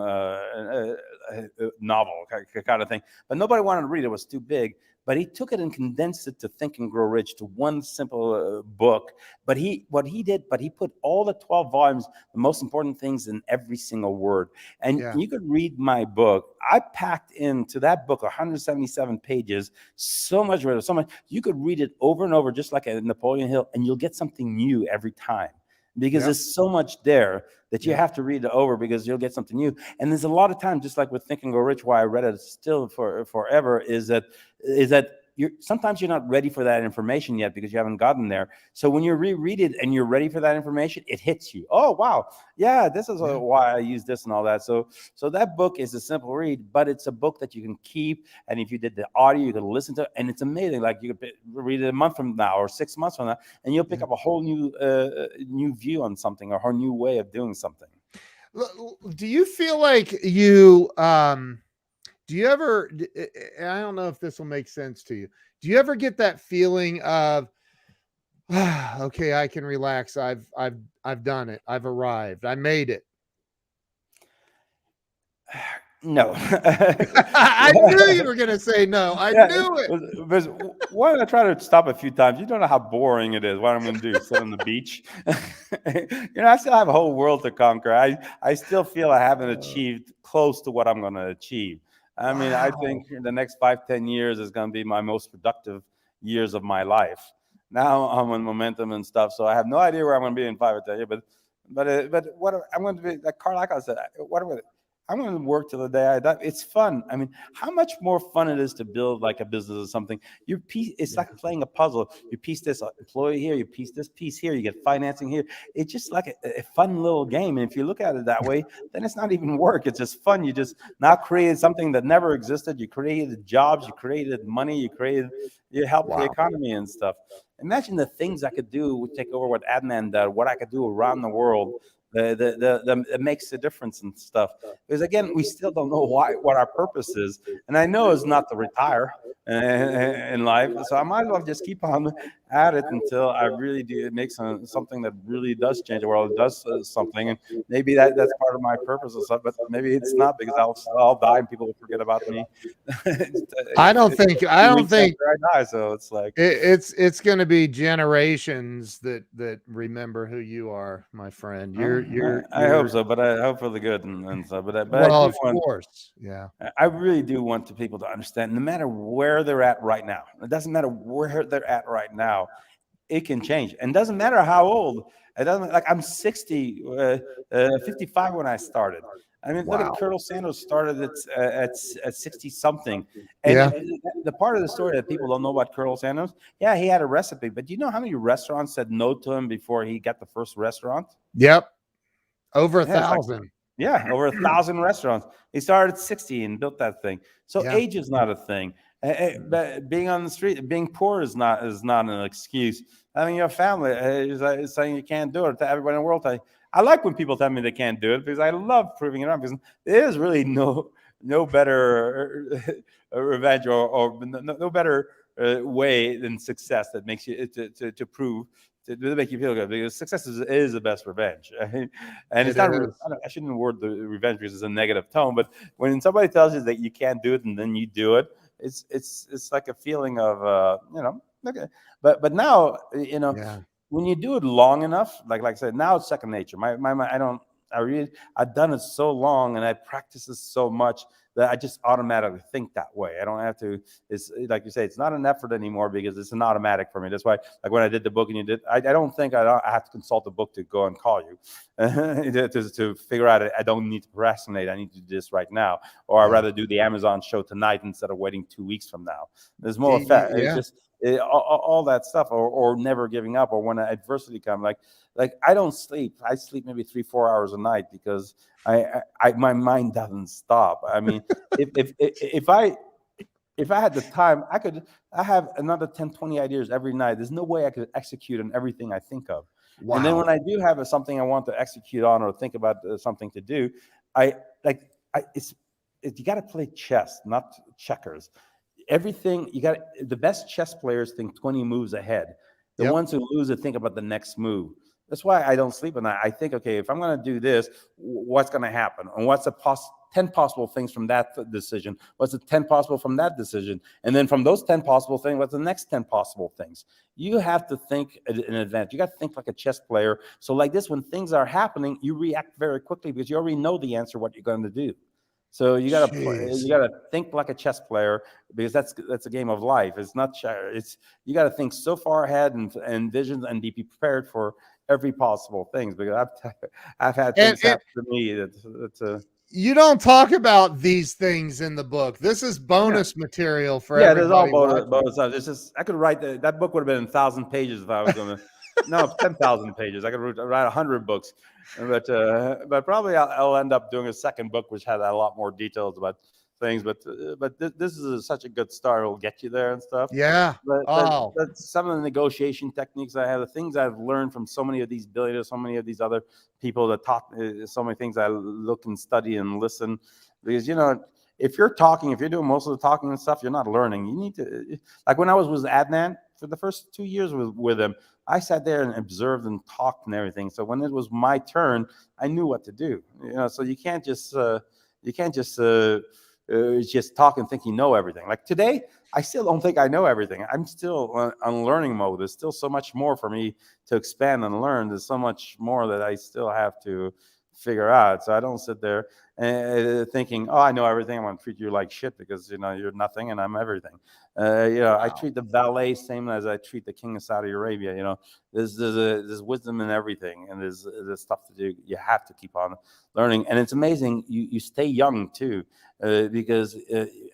novel kind of thing. But nobody wanted to read it. It was too big. But he took it and condensed it to Think and Grow Rich to one simple book. But he put all the 12 volumes, the most important things in every single word. And you could read my book. I packed into that book 177 pages, so much. You could read it over and over, just like a Napoleon Hill, and you'll get something new every time. Because there's so much there that you have to read it over because you'll get something new. And there's a lot of times, just like with Think and Grow Rich, why I read it still for forever, is that sometimes you're not ready for that information yet because you haven't gotten there. So when you reread it and you're ready for that information, it hits you. Oh wow, yeah, this is why I use this and all that. So that book is a simple read, but it's a book that you can keep. And if you did the audio, you can listen to it, and it's amazing. Like you could read it a month from now or 6 months from now, and you'll pick up a whole new view on something, or a whole new way of doing something. Do you feel like you do you ever, I don't know if this will make sense to you, do you ever get that feeling of okay, I can relax, I've done it, I've arrived, I made it? No. I knew you were gonna say no. I knew it. Because why did I try to stop a few times? You don't know how boring it is. What I'm going to do? Sit on the beach? I still have a whole world to conquer. I still feel I haven't achieved close to what I'm going to achieve. I mean, I think the next 5-10 years is going to be my most productive years of my life. Now I'm on momentum and stuff, so I have no idea where I'm going to be in 5 or 10 years. But what I'm going to be, like Carl Icahn said, I'm going to work till the day I die. It's fun. I mean, how much more fun it is to build like a business or something. It's like playing a puzzle. You piece this employee here, you piece this piece here, you get financing here. It's just like a fun little game. And if you look at it that way, then it's not even work. It's just fun. You just now created something that never existed. You created jobs, you created money, you helped the economy and stuff. Imagine the things I could do, take over what Adnan did, what I could do around the world. It makes a difference and stuff. Because again, we still don't know what our purpose is, and I know it's not to retire in life. So I might as well just keep on at it until I really do make something that really does change the world, does something, and maybe that's part of my purpose or stuff. But maybe it's not, because I'll die and people will forget about me. I don't think I die. So it's like it's going to be generations that remember who you are, my friend. I hope so, but I hope for the good and stuff. But well, of course, yeah. I really do want people to understand, no matter where they're at right now, it doesn't matter where they're at right now, it can change. And it doesn't matter how old. It doesn't, like I'm 60, 55 when I started. I mean, look at Colonel Sanders started at 60 something. And the part of the story that people don't know about Colonel Sanders, yeah, he had a recipe, but do you know how many restaurants said no to him before he got the first restaurant? Yep. Over 1,000. Yeah, over 1,000 restaurants. He started at 60 and built that thing. So age is not a thing. But being on the street, being poor is not an excuse. Having your family is saying you can't do it. To everybody in the world, I like when people tell me they can't do it, because I love proving it wrong. Because there is really no better revenge or no better way than success that makes you to prove. To make you feel good, because success is the best revenge. And it's not. I shouldn't word the revenge because it's a negative tone. But when somebody tells you that you can't do it and then you do it, it's like a feeling of Okay. But now when you do it long enough, like I said, now it's second nature. I've done it so long and I practice this so much that I just automatically think that way. I don't have to. It's like you say, it's not an effort anymore, because it's an automatic for me. That's why, like when I did the book and you did, I don't think I have to consult the book to go and call you to figure out I don't need to procrastinate. I need to do this right now, or I'd rather do the Amazon show tonight instead of waiting 2 weeks from now. There's more effect. It's just all that stuff, or never giving up, or when adversity comes, like I don't sleep. I sleep maybe 3-4 hours a night, because my mind doesn't stop. I mean, if I had the time, I have another 10-20 ideas every night. There's no way I could execute on everything I think of. Wow. And then when I do have something I want to execute on or think about something to do, you got to play chess, not checkers. Everything the best chess players think 20 moves ahead. The ones who lose think about the next move. That's why I don't sleep at night. I think, okay, if I'm going to do this, what's going to happen? And what's the 10 possible things from that decision? What's the 10 possible from that decision? And then from those 10 possible things, what's the next 10 possible things? You have to think in advance. You got to think like a chess player. So like this, when things are happening, you react very quickly, because you already know the answer, what you're going to do. So you gotta think like a chess player, because that's a game of life. It's not. You gotta think so far ahead and vision and be prepared for every possible things. Because I've had things happen to me. you don't talk about these things in the book. This is Yeah. bonus material for Yeah, there's all everybody watching. bonus stuff. It's just I could write that book would have been 1,000 pages if I was gonna. No, 10,000 pages. I could write 100 books, but probably I'll end up doing a second book which had a lot more details about things. But this is such a good start. It'll get you there and stuff. Yeah. But but Oh, but some of the negotiation techniques I have, the things I've learned from so many of these billionaires, so many of these other people that taught me so many things. I look and study and listen because if you're talking, if you're doing most of the talking and stuff, you're not learning. You need to, like when I was with Adnan for the first 2 years with him, I sat there and observed and talked and everything. So when it was my turn, I knew what to do. So you can't just talk and think you know everything. Like today, I still don't think I know everything. I'm still on learning mode. There's still so much more for me to expand and learn. There's so much more that I still have to figure out. So I don't sit there thinking, "Oh, I know everything. I'm going to treat you like shit because you're nothing and I'm everything." I wow. treat the valet same as I treat the king of Saudi Arabia. There's wisdom in everything, and there's stuff to do. You have to keep on learning, and it's amazing. You stay young too, because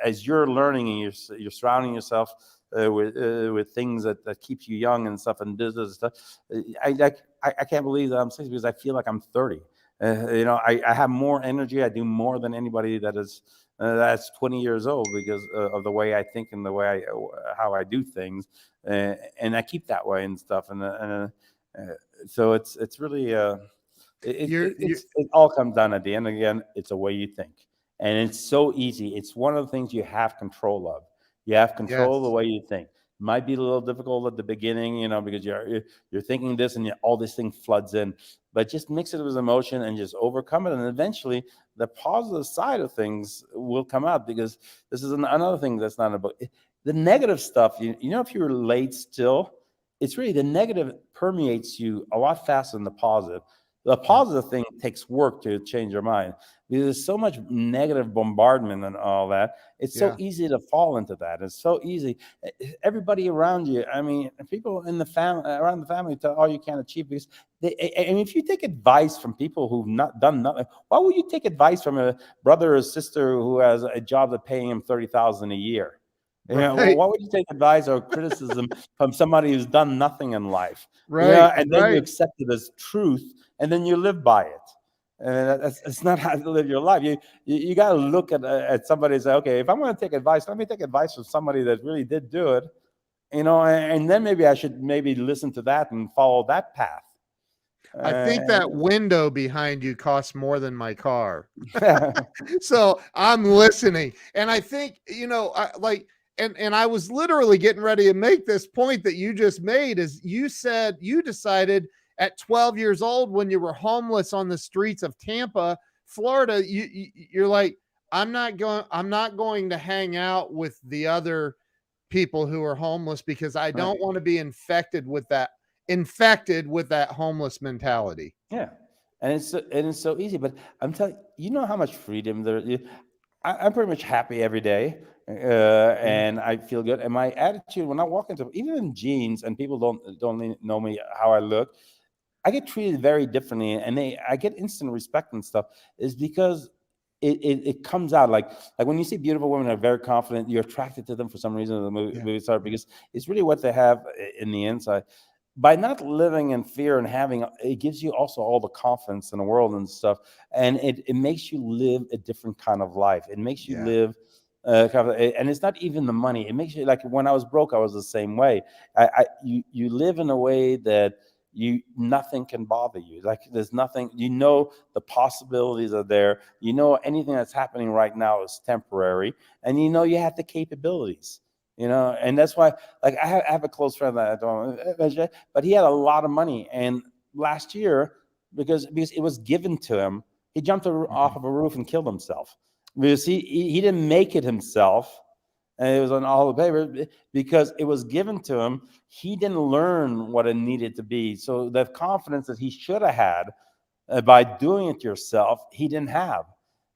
as you're learning and you're surrounding yourself with things that keeps you young and stuff and business and stuff. I can't believe that I'm 60 because I feel like I'm 30. I have more energy. I do more than anybody that's 20 years old because of the way I think and the way how I do things, and I keep that way and stuff. So it's really You're it all comes down at the end again. It's a way you think, and it's so easy. It's one of the things you have control of. You have control of the yes. way you think. Might be a little difficult at the beginning, because you're thinking this and all this thing floods in. But just mix it with emotion and just overcome it, and eventually the positive side of things will come out. Because this is another thing that's not about the negative stuff. If you're late still, it's really the negative permeates you a lot faster than the positive. The Yeah. positive thing takes work to change your mind because there's so much negative bombardment and all that. It's so Yeah. easy to fall into that. It's so easy. Everybody around you, I mean, people in the family around the family tell, "Oh, you can't achieve because." And if you take advice from people who've not done nothing, why would you take advice from a brother or sister who has a job that's paying him 30,000 a year? Right. Why would you take advice or criticism from somebody who's done nothing in life? Right. And then you Right. accept it as truth, and then you live by it. And that's not how to live your life. You got to look at somebody and say, okay, if I'm going to take advice, let me take advice from somebody that really did do it. And then maybe I should maybe listen to that and follow that path. I think that window behind you costs more than my car. Uh, So I'm listening. And I think, and I was literally getting ready to make this point that you just made is you said you decided at 12 years old when you were homeless on the streets of Tampa, Florida, you're like, I'm not going to hang out with the other people who are homeless because I right. don't want to be infected with that homeless mentality. Yeah, and it's so easy. But I'm telling you, how much freedom there. I'm pretty much happy every day, Yeah. and I feel good. And my attitude when I walk into even in jeans and people don't know me how I look, I get treated very differently, and I get instant respect and stuff. Is because it comes out like when you see beautiful women that are very confident, you're attracted to them for some reason. The Yeah. movie star because it's really what they have in the inside by not living in fear and having it gives you also all the confidence in the world and stuff, and it makes you live a different kind of life. It makes you Yeah. live and it's not even the money. It makes you like when I was broke I was the same way. You live in a way that you nothing can bother you. Like there's nothing, the possibilities are there. Anything that's happening right now is temporary, and you have the capabilities. And that's why, like, I have a close friend that I don't mention, but he had a lot of money. And last year, because it was given to him, he jumped off Mhm. of a roof and killed himself because he didn't make it himself. And it was on all the paper because it was given to him. He didn't learn what it needed to be. So the confidence that he should have had by doing it yourself, he didn't have.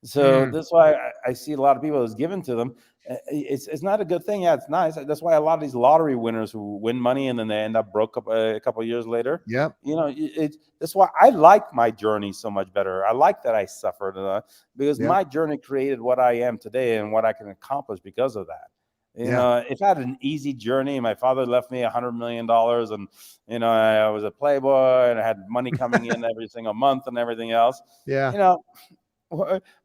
So that's why I see a lot of people it's given to them. It's not a good thing. Yeah, it's nice. That's why a lot of these lottery winners who win money and then they end up broke up a couple of years later. Yep. That's why I like my journey so much better. I like that I suffered because Yep. my journey created what I am today and what I can accomplish because of that. Yeah. If I had an easy journey, my father left me $100 million, and I was a playboy and I had money coming in every single month and everything else. Yeah. You know,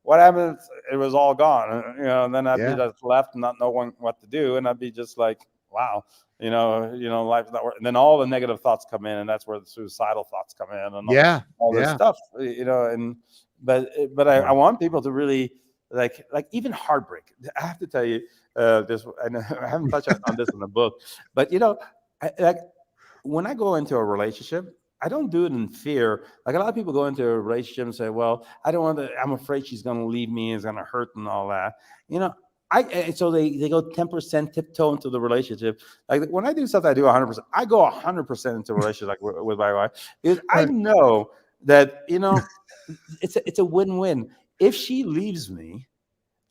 what happened? It was all gone. And then I'd be Yeah. just left, not knowing what to do, and I'd be just like, wow, life's not working. And then all the negative thoughts come in, and that's where the suicidal thoughts come in, and Yeah. all this Yeah. stuff. And but I want people to really like even heartbreak. I have to tell you this. I haven't touched on this in the book, but like when I go into a relationship, I don't do it in fear. Like a lot of people go into a relationship and say, "Well, I don't want to. I'm afraid she's going to leave me. It's going to hurt and all that." You know, so they go 10% tiptoe into the relationship. Like when I do something, I do 100%. I go 100% into a relationship, like with my wife, because I Right. know that it's a win-win. If she leaves me,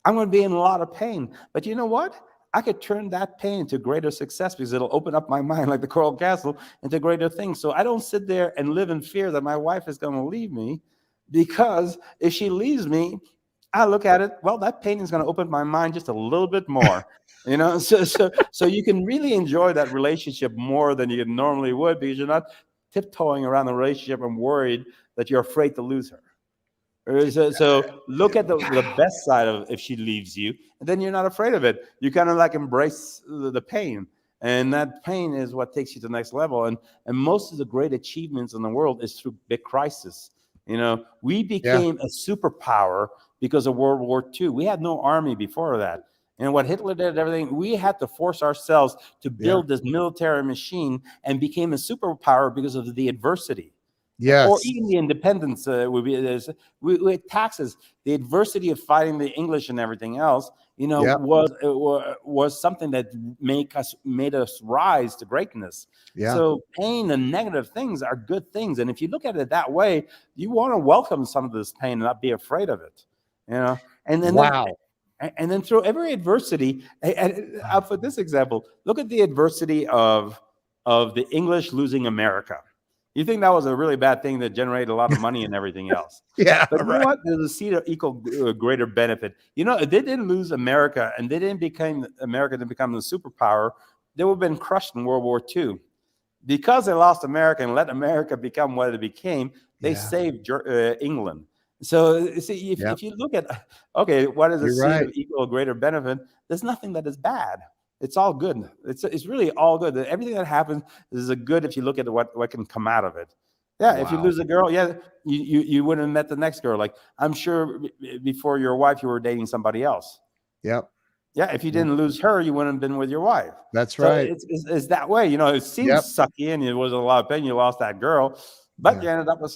I'm going to be in a lot of pain. But you know what? I could turn that pain into greater success because it'll open up my mind, like the Coral Castle, into greater things. So I don't sit there and live in fear that my wife is going to leave me, because if she leaves me, I look at it, well, that pain is going to open my mind just a little bit more. So you can really enjoy that relationship more than you normally would, because you're not tiptoeing around the relationship and worried that you're afraid to lose her. So look at the best side of if she leaves you, and then you're not afraid of it. You kind of like embrace the pain, and that pain is what takes you to the next level. And most of the great achievements in the world is through big crisis. We Yeah. became a superpower because of World War II. We had no army before that. And what Hitler did, everything, we had to force ourselves to Yeah. build this military machine and became a superpower because of the adversity, or Yes. even the independence would be we had taxes, the adversity of fighting the English and everything else, Yeah. was something that made us rise to greatness. Yeah. So pain and negative things are good things, and if you look at it that way, you want to welcome some of this pain and not be afraid of it, and then Wow. and then through every adversity, I'll put this example. Look at the adversity of the English losing America. You think that was a really bad thing that generated a lot of money and everything else. Yeah. But you know Right. what? There's a seed of equal greater benefit. If they didn't lose America and they didn't become America to become the superpower, they would have been crushed in World War II. Because they lost America and let America become what it became, they Yeah. saved England. So see, Yep. if you look at, okay, what is a You're seed right. of equal greater benefit? There's nothing that is bad. It's all good. It's really all good. Everything that happens is a good if you look at what can come out of it. Yeah, if you Wow. lose a girl, yeah, you wouldn't have met the next girl. Like I'm sure before your wife, you were dating somebody else. Yep. Yeah, if you Yep. didn't lose her, you wouldn't have been with your wife. That's So right. it's that way. It seems Yep. sucky and it was a lot of pain. You lost that girl, but Yeah. you ended up with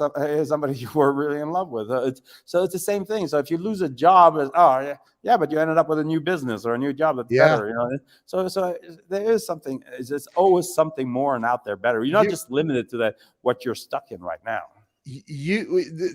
somebody you were really in love with. It's the same thing. So if you lose a job, oh yeah, but you ended up with a new business or a new job that's Yeah. better. So there is something. It's always something more and out there better. You're not You just limited to that what you're stuck in right now.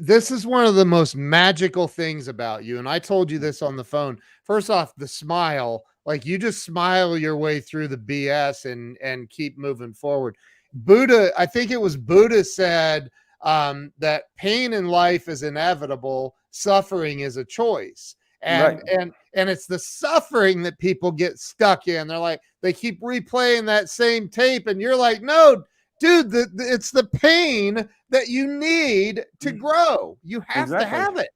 this is one of the most magical things about you, and I told you this on the phone. First off, the smile, like you just smile your way through the BS and keep moving forward. Buddha, I think it was Buddha said that pain in life is inevitable, suffering is a choice. Right. And it's the suffering that people get stuck in. They're like, they keep replaying that same tape, and you're like, no, dude, it's the pain that you need to grow. You have to Exactly. have it.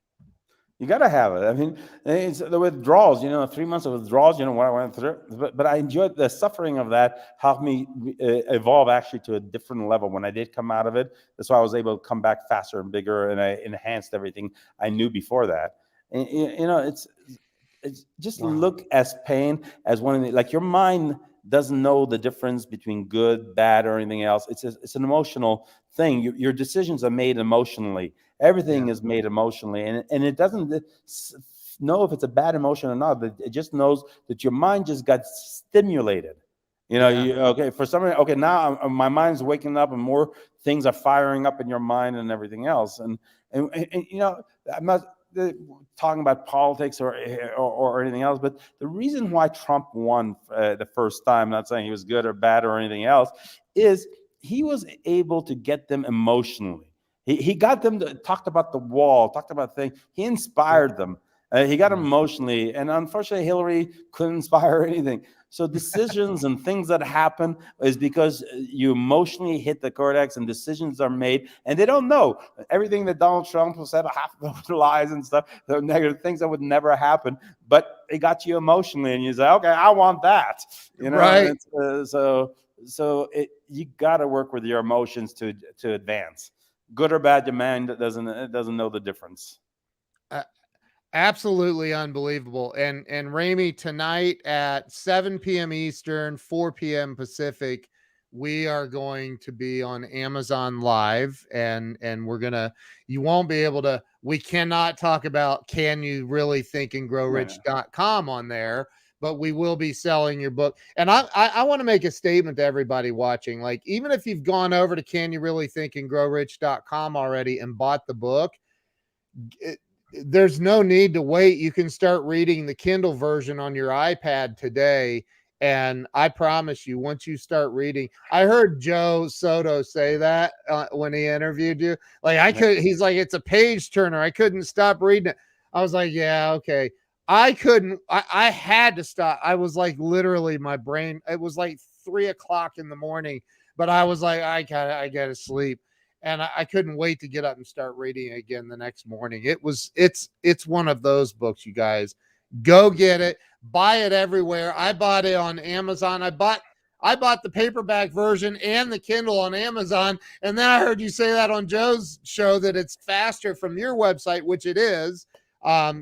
You got to have it. I mean, it's the withdrawals, 3 months of withdrawals, what I went through. But I enjoyed the suffering of that, helped me evolve actually to a different level when I did come out of it. That's why I was able to come back faster and bigger, and I enhanced everything I knew before that. And, it's just Wow. look as pain as one of the, like your mind doesn't know the difference between good, bad, or anything else. It's an emotional thing. Your decisions are made emotionally. Yeah. Everything is made emotionally, and it doesn't know if it's a bad emotion or not. But it just knows that your mind just got stimulated. Yeah. You okay for some reason. Okay, now my mind's waking up, and more things are firing up in your mind and everything else. And I'm not. talking about politics or anything else, but the reason why Trump won the first time, not saying he was good or bad or anything else, is he was able to get them emotionally. He got them to talked about the wall, talked about things. He inspired them. He got emotionally, and unfortunately, Hillary couldn't inspire anything. So decisions and things that happen is because you emotionally hit the cortex, and decisions are made, and they don't know everything that Donald Trump said, half of the lies and stuff, the negative things that would never happen. But it got you emotionally, and you say, "Okay, I want that," you know. Right. So you got to work with your emotions to advance. Good or bad, your mind doesn't know the difference. Absolutely unbelievable. And Ramy, tonight at 7 p.m. Eastern, 4 p.m. Pacific, we are going to be on Amazon Live, and you won't be able to, we cannot talk about Can You Really Think and Grow Rich.com on there, but we will be selling your book. And I want to make a statement to everybody watching. Like, even if you've gone over to Can You Really Think and Grow Rich.com already and bought the book, there's no need to wait. You can start reading the Kindle version on your iPad today. And I promise you, once you start reading, I heard Joe Soto say that when he interviewed you, like he's like, it's a page turner. I couldn't stop reading it. I was like, yeah, okay. I had to stop. I was like, literally my brain, it was like 3 o'clock in the morning, but I was like, I gotta sleep. And I couldn't wait to get up and start reading it again the next morning. It's one of those books, you guys. Go get it. Buy it everywhere. I bought it on Amazon. I bought the paperback version and the Kindle on Amazon. And then I heard you say that on Joe's show that it's faster from your website, which it is.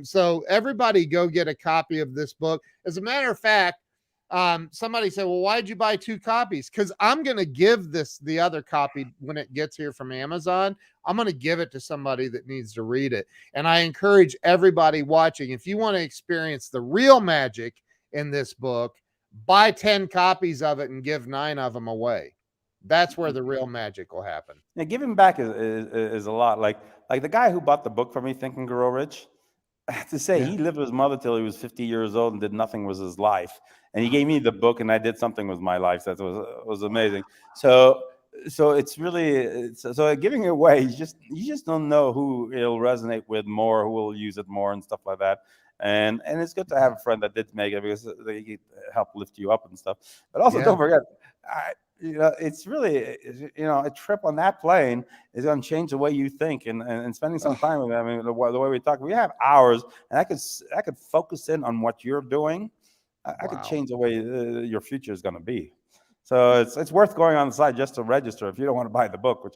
So everybody go get a copy of this book. As a matter of fact, somebody said, well, why'd you buy 2 copies? Because I'm going to give the other copy when it gets here from Amazon. I'm going to give it to somebody that needs to read it. And I encourage everybody watching, if you want to experience the real magic in this book, buy 10 copies of it and give 9 of them away. That's where the real magic will happen. Yeah, giving back is a lot. Like the guy who bought the book for me, Think and Grow Rich. I have to say, he lived with his mother till he was 50 years old and did nothing with his life. And he gave me the book, and I did something with my life. That was amazing. So it's really so giving it away. You just don't know who it'll resonate with more, who will use it more, and stuff like that. And it's good to have a friend that did make it, because they help lift you up and stuff. But also, don't forget, it's really, a trip on that plane is going to change the way you think, and spending some time with them. I mean, the way we talk, we have hours, and I could focus in on what you're doing. I could change the way your future is going to be. So it's worth going on the site just to register if you don't want to buy the book, which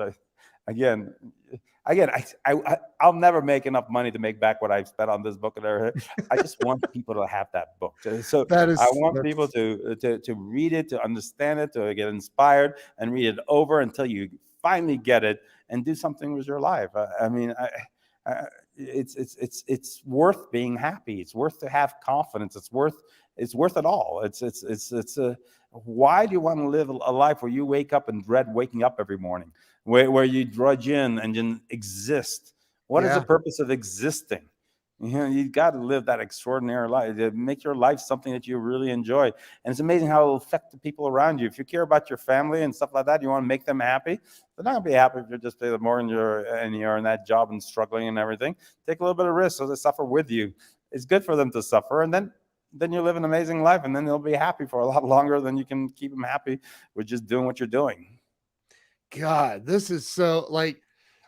I'll never make enough money to make back what I've spent on this book. I just want people to have that book. So I want people to read it, to understand it, to get inspired, and read it over until you finally get it and do something with your life. It's worth being happy. It's worth to have confidence. It's worth it all. Why do you want to live a life where you wake up and dread waking up every morning, where you drudge in and then exist? What is the purpose of existing? You got to live that extraordinary life, to make your life something that you really enjoy. And it's amazing how it'll affect the people around you. If you care about your family and stuff like that, you want to make them happy. They're not going to be happy if you're just paying more and you're in that job and struggling and everything. Take a little bit of risk so they suffer with you. It's good for them to suffer, and then you live an amazing life, and then they'll be happy for a lot longer than you can keep them happy with just doing what you're doing. God, this is so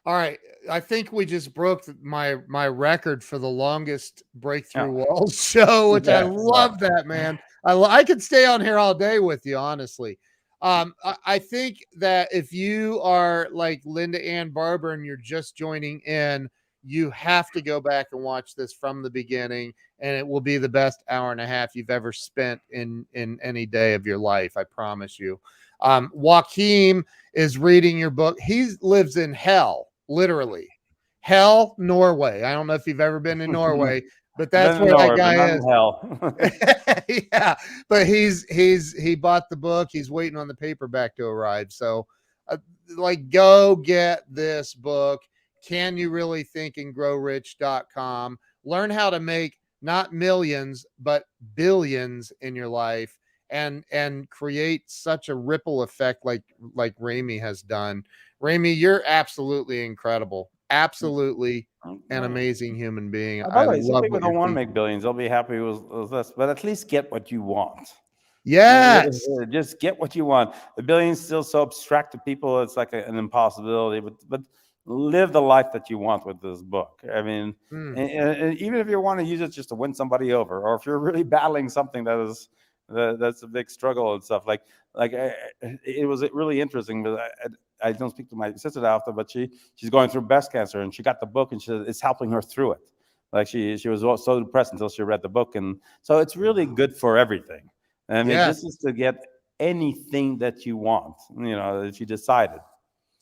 all right. I think we just broke my record for the longest Breakthrough Walls show, which I love that, man. I could stay on here all day with you, honestly. I think that if you are like Linda Ann Barber and you're just joining in, you have to go back and watch this from the beginning, and it will be the best hour and a half you've ever spent in any day of your life. I promise you. Joaquim is reading your book. He lives in hell, literally. Hell, Norway. I don't know if you've ever been to Norway, but that's where that guy is. Hell. Yeah, but he bought the book. He's waiting on the paperback to arrive. So, go get this book. Can You Really Think and Grow Rich.com. Learn how to make not millions, but billions in your life, and create such a ripple effect like Ramy has done. Ramy, you're absolutely incredible. Absolutely an Well, amazing human being. by I the way, some love people what you're don't want to make teaching. billions. They'll be happy with this, but at least get what you want. Yes. Just get what you want. The billion's still so abstract to people; it's like an impossibility. But live the life that you want with this book. I mean, Mm. and even if you want to use it just to win somebody over, or if you're really battling something that's a big struggle and stuff, it was really interesting. But I don't speak to my sister that often, but she's going through breast cancer, and she got the book, and it's helping her through it. Like she was so depressed until she read the book, and so it's really good for everything. I mean, Yes. this is to get anything that you want, if you decided.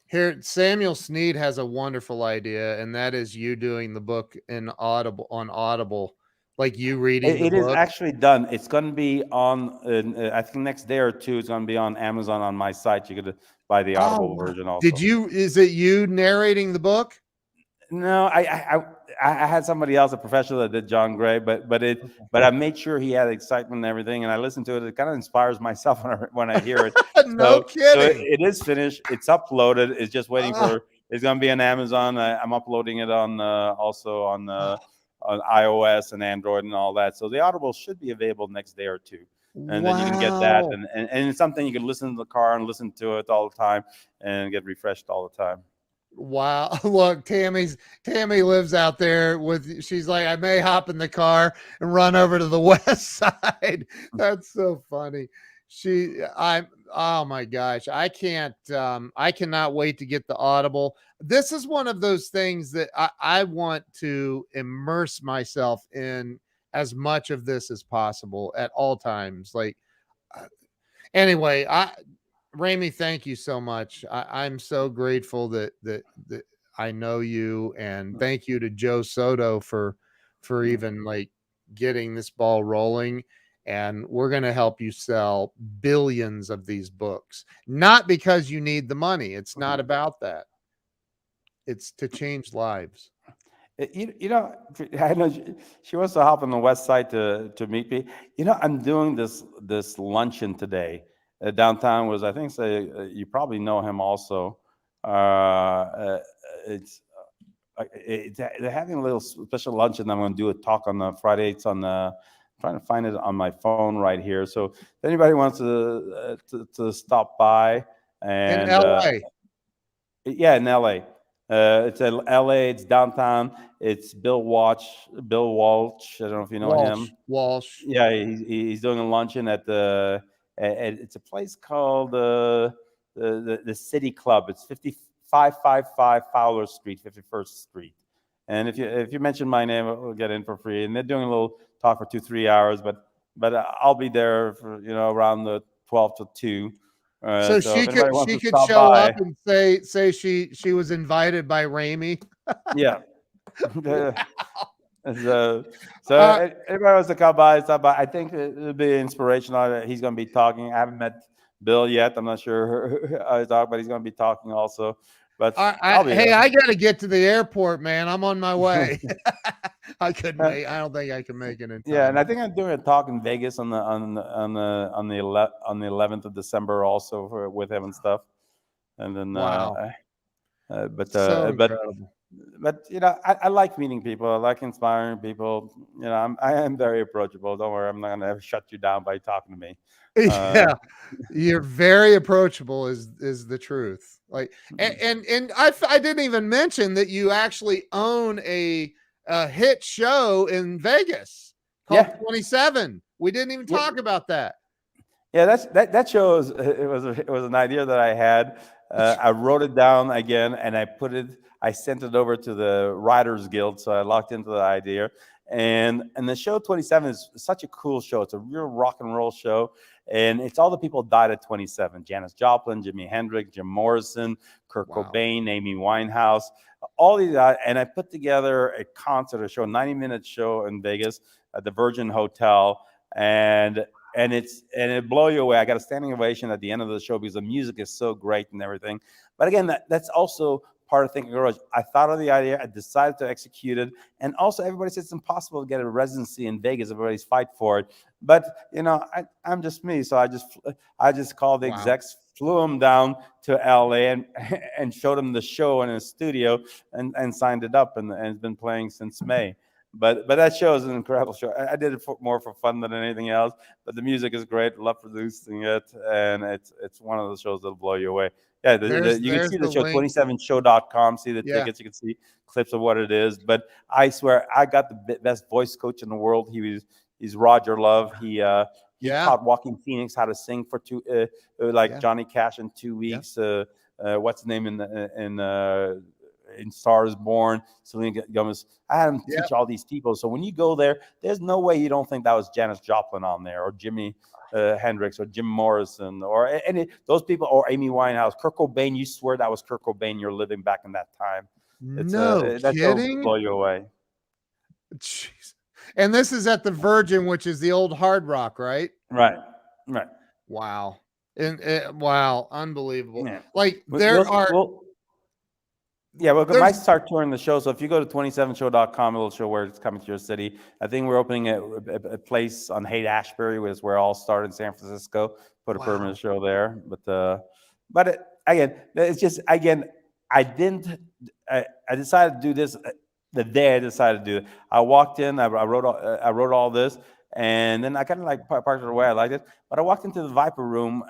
Here, Samuel Sneed has a wonderful idea, and that is you doing the book in Audible, like you reading the It is book. actually done. It's going to be on, I think next day or two, it's going to be on Amazon on my site. You could buy the Oh, Audible wow. version also. Is it you narrating the book? No, I had somebody else, a professional that did John Gray, but I made sure he had excitement and everything, and I listened to it. It kind of inspires myself when I hear it. No So kidding. it is finished. It's uploaded. It's just waiting Ah, for. It's going to be on Amazon. I'm uploading it on also ah, on iOS and Android and all that. So the Audible should be available next day or two, and then you can get that, wow. and it's something you can listen to the car and listen to it all the time and get refreshed all the time. Wow. Look, Tammy lives out there she's like, I may hop in the car and run over to the west side. That's so funny. I'm oh my gosh. I cannot wait to get the Audible. This is one of those things that I want to immerse myself in as much of this as possible at all times. Uh, anyway, Ramy, thank you so much. I'm so grateful that I know you, and thank you to Joe Soto for even like getting this ball rolling. And we're going to help you sell billions of these books, not because you need the money. It's not about that. It's to change lives. I know she wants to hop on the west side to meet me. I'm doing this luncheon today. Downtown was, I think, say you probably know him also. It's they're having a little special luncheon. I'm going to do a talk on the Friday. It's on trying to find it on my phone right here. So if anybody wants to stop by In and LA. yeah, in LA. It's in LA. It's downtown. It's Bill Walsh. I don't know if you know him. Walsh. Yeah, he's doing a luncheon it's a place called the City Club. It's 5555 Fowler Street, 51st Street. And if you mention my name, we'll get in for free. And they're doing a little talk for 2-3 hours, but I'll be there for around the 12 to 2. So So if anybody wants she to could stop show up by, and say she was invited by Ramy. yeah. So, Uh, anybody wants to come by, stop by. I think it'll be inspirational. He's going to be talking. I haven't met Bill yet. I'm not sure how he's talking, but he's going to be talking also. But I'll be hey, there. I got to get to the airport, man. I'm on my way. I don't think I can make it in Yeah, and time. I think I'm doing a talk in Vegas on the 11th of December also with him and stuff. And then, Wow. but So uh, but incredible. but I like meeting people. I like inspiring people. I am very approachable. Don't worry, I'm not gonna ever shut you down by talking to me. Uh, Yeah. You're very approachable is the truth. Like and I didn't even mention that you actually own a hit show in Vegas called yeah, 27. We didn't even yeah, talk about that. yeah. That show it was an idea that I had. I wrote it down again, and I sent it over to the Writers Guild. So I locked into the idea, and the show 27 is such a cool show. It's a real rock and roll show, and it's all the people died at 27: Janis Joplin, Jimi Hendrix, Jim Morrison, Kurt Wow. Cobain, Amy Winehouse. All these, and I put together a concert, a show, 90-minute show in Vegas at the Virgin Hotel, and it blow you away. I got a standing ovation at the end of the show because the music is so great and everything. But again, that's also part of Think and Grow Rich. I thought of the idea, I decided to execute it, and also everybody says it's impossible to get a residency in Vegas. Everybody's fight for it, but I'm just me, so I just called the Wow. execs, flew them down to LA, and showed them the show in a studio, and signed it up, and it's been playing since May. But that show is an incredible show. I did it more for fun than anything else. But the music is great. Love producing it, and it's one of those shows that'll blow you away. Yeah, you can There's see the the show, link. 27show.com. See the Yeah. tickets. You can see clips of what it is. But I swear, I got the best voice coach in the world. He's Roger Love. He Yeah. taught Joaquin Phoenix how to sing for like Yeah. Johnny Cash in 2 weeks. What's his name in Stars Born, Selena Gomez. I had him Yeah. teach all these people. So when you go there, there's no way you don't think that was Janis Joplin on there, or Jimi Hendrix, or Jim Morrison, or any those people, or Amy Winehouse, Kurt Cobain. You swear that was Kurt Cobain. You're living back in that time. It's No that show will kidding. blow you away. Jeez. And this is at the Virgin, which is the old Hard Rock, right? Right. Wow. And wow, unbelievable. Yeah. Like there are Yeah, well, I there's might start touring the show. So if you go to 27show.com, it'll show where it's coming to your city. I think we're opening a place on Haight-Ashbury, which is where it all started in San Francisco. Put a permanent show there. Again, it's just, again, I decided to do this the day I decided to do it. I walked in, I wrote all this, and then I kind of like parked it away. I liked it. But I walked into the Viper Room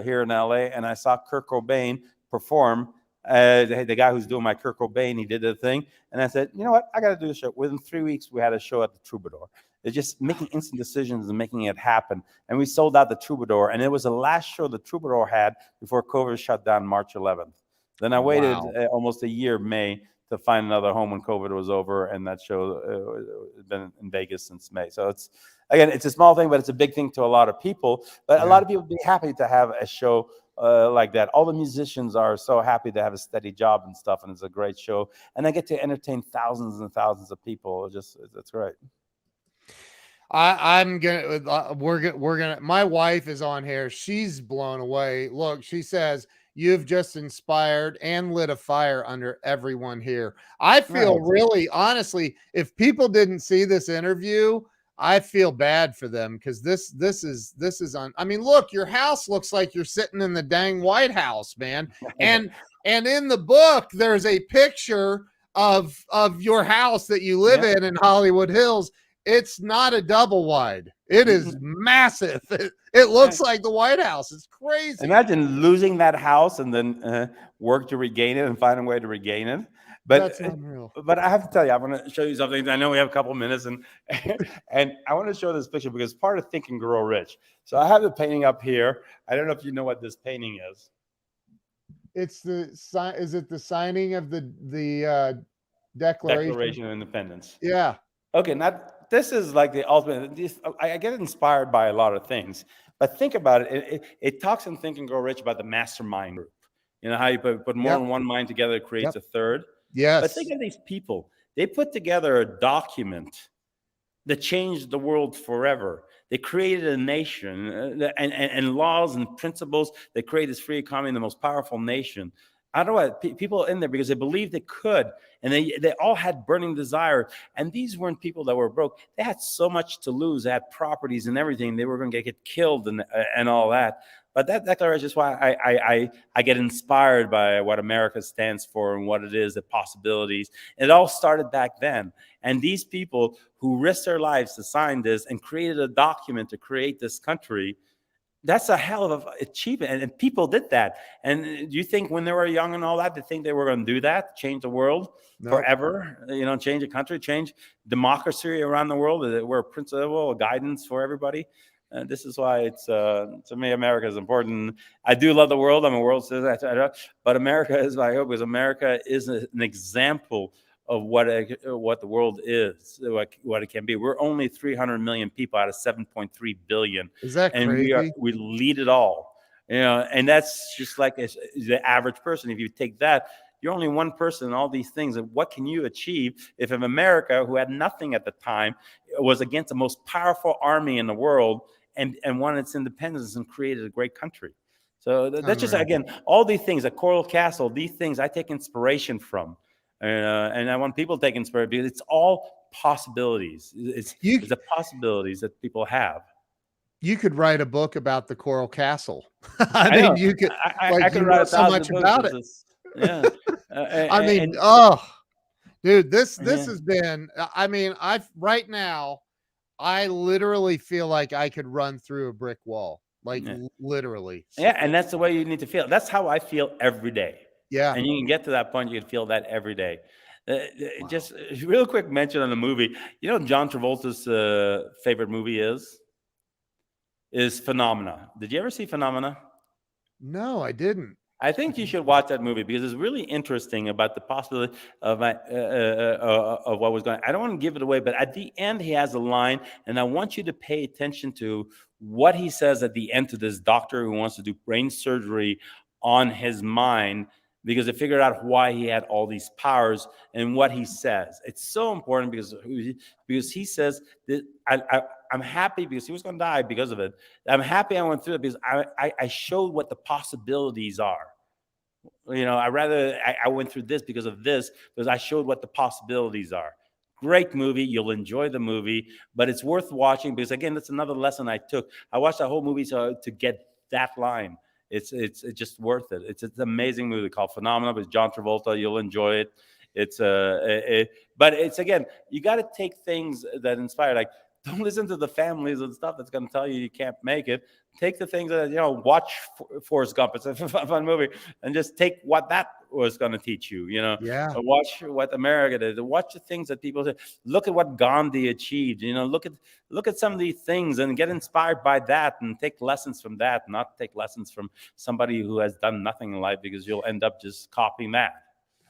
here in LA, and I saw Kurt Cobain perform. The guy who's doing my Kurt Cobain, he did the thing, and I said, you know what, I got to do the show. Within 3 weeks, we had a show at the Troubadour. It's just making instant decisions and making it happen. And we sold out the Troubadour, and it was the last show the Troubadour had before COVID shut down March 11th. Then I waited almost a year, May, to find another home when COVID was over, and that show has been in Vegas since May. So it's a small thing, but it's a big thing to a lot of people. But a lot of people would be happy to have a show like that. All the musicians are so happy to have a steady job and stuff, and it's a great show. And I get to entertain thousands and thousands of people. It's great. We're gonna. My wife is on here. She's blown away. Look, she says you've just inspired and lit a fire under everyone here. I feel really, honestly, if people didn't see this interview, I feel bad for them, because this is on. I mean, look, your house looks like you're sitting in the dang White House, man. And in the book, there's a picture of your house that you live in Hollywood Hills. It's not a double wide. It is massive. It looks like the White House. It's crazy. Imagine losing that house and then work to regain it and find a way to regain it. But that's unreal. But I have to tell you, I want to show you something. I know we have a couple of minutes, and and I want to show this picture because part of Think and Grow Rich. So I have the painting up here. I don't know if you know what this painting is. It's the sign. Is it the signing of the Declaration of Independence? Yeah. Okay, now this is like the ultimate. I get inspired by a lot of things, but think about it. It talks in Think and Grow Rich about the mastermind group. You know how you put more than one mind together, it creates a third. Yes. But think of these people. They put together a document that changed the world forever. They created a nation and laws and principles that create this free economy, the most powerful nation. I don't know, people in there because they believed they could, and they all had burning desire. And these weren't people that were broke. They had so much to lose. They had properties and everything. They were going to get killed and all that. But that declaration is why I get inspired by what America stands for and what it is, the possibilities. It all started back then. And these people who risked their lives to sign this and created a document to create this country, that's a hell of an achievement. And people did that. And do you think when they were young and all that, they think they were going to do that, change the world forever, change a country, change democracy around the world? We're a principle, a guidance for everybody. And this is why it's, to me, America is important. I do love the world. I'm a world citizen. But America is my hope, because America is an example of what the world is, what it can be. We're only 300 million people out of 7.3 billion. Is that crazy? And we lead it all. And that's just like the average person. If you take that, you're only one person in all these things. And what can you achieve if America, who had nothing at the time, was against the most powerful army in the world and won its independence and created a great country? So that's just, Unreal. again, all these things, a coral castle, these things I take inspiration from. And I want people to take inspiration because it's all possibilities. You It's the possibilities that people have. you could write a book about the Coral Castle. I I mean, know. you could, I like, could you write know a so thousand much books. about It's it. just, yeah. I mean, And oh, dude, this yeah, has been, I mean, I've right now, I literally feel like I could run through a brick wall, like yeah. literally. Yeah, and that's the way you need to feel. That's how I feel every day. Yeah. And you can get to that point, you can feel that every day. Wow. Just real quick mention on the movie. You know, John Travolta's favorite movie is Phenomena. Did you ever see Phenomena? No, I didn't. I think you should watch that movie because it's really interesting about the possibility of of what was going. I don't want to give it away, but at the end he has a line, and I want you to pay attention to what he says at the end to this doctor who wants to do brain surgery on his mind because they figured out why he had all these powers and what he says. It's so important because he says that I'm happy because he was going to die because of it. I'm happy I went through it because I showed what the possibilities are. You know, I went through this because I showed what the possibilities are. Great movie. You'll enjoy the movie, but it's worth watching because, again, that's another lesson I took. I watched that whole movie to get that line. It's just worth it. It's an amazing movie called Phenomena with John Travolta. You'll enjoy it. But it's, again, you got to take things that inspire. Like, don't listen to the families and stuff that's going to tell you can't make it. Take the things that, watch Forrest Gump. It's a fun movie, and just take what that was going to teach you. Yeah. Watch what America did. Watch the things that people say. Look at what Gandhi achieved. Look at some of these things and get inspired by that, and take lessons from that. Not take lessons from somebody who has done nothing in life, because you'll end up just copying that.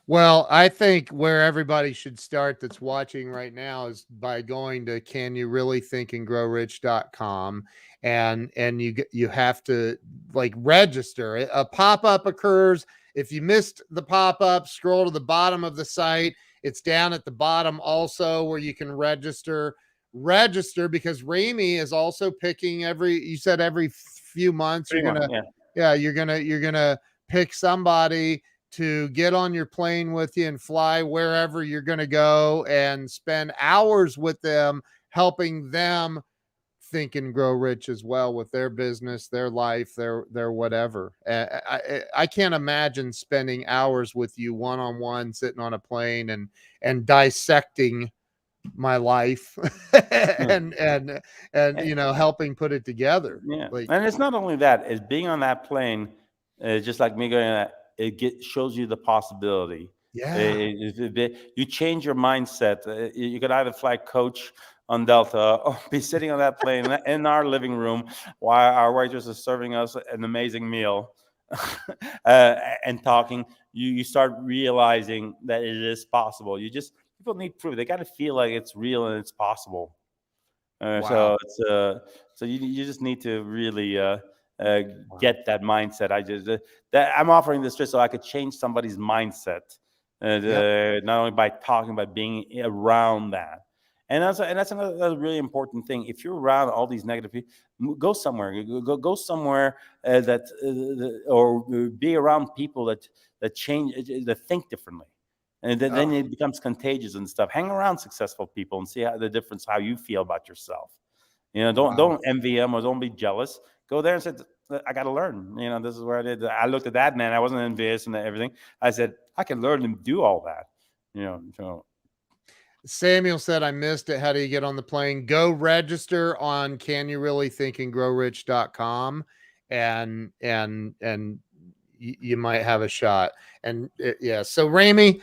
Well, I think where everybody should start that's watching right now is by going to canyoureallythinkandgrowrich.com, and you have to, like, register. A pop-up occurs. If you missed the pop-up, scroll to the bottom of the site. It's down at the bottom also where you can register, because Ramy is also picking you said every few months you're gonna, Yeah. yeah, you're gonna pick somebody to get on your plane with you and fly wherever you're going to go and spend hours with them, helping them think and grow rich as well with their business, their life, their whatever. I can't imagine spending hours with you one-on-one, sitting on a plane and dissecting my life and helping put it together. Yeah, Like, and it's not only that; it's being on that plane, just like me going. Shows you the possibility. yeah. You change your mindset. You could either fly coach on Delta or be sitting on that plane in our living room while our waitress is serving us an amazing meal and talking. You start realizing that it is possible. People need proof. They got to feel like it's real and it's possible. Wow. So you just need to really Wow. get that mindset. That I'm offering this just so I could change somebody's mindset, Yep. not only by talking, but being around that. And that's another really important thing. If you're around all these negative people, go somewhere. Go somewhere or be around people that change, that think differently. And then Oh, it becomes contagious and stuff. Hang around successful people and see how you feel about yourself. Don't wow. don't envy them or don't be jealous. Go there and say, I got to learn. This is where I did. I looked at that man. I wasn't envious and everything. I said, I can learn and do all that. So Samuel said, I missed it. How do you get on the plane? Go register on canyoureallythinkandgrowrich.com, and you might have a shot. And yeah. So Ramy,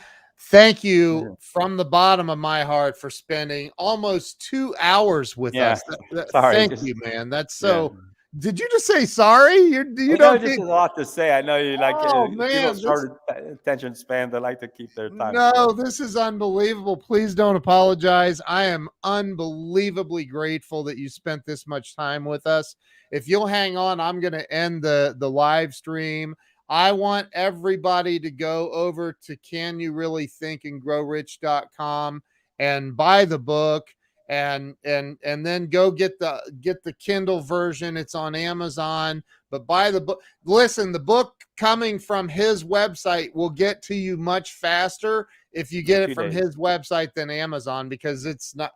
thank you yeah, from the bottom of my heart for spending almost 2 hours with yeah. us. Sorry, Thank just you, man. That's yeah. so. Did you just say sorry? You don't Just think? a lot to say. I know you like Oh people man, this. short attention span. They like to keep their time No, short. this is unbelievable. Please don't apologize. I am unbelievably grateful that you spent this much time with us. If you'll hang on, I'm going to end the live stream. I want everybody to go over to canyoureallythinkandgrowrich.com and buy the book and then go get the Kindle version. It's on Amazon, but buy the book. Listen, the book coming from his website will get to you much faster if you get it from his website than Amazon, because it's not,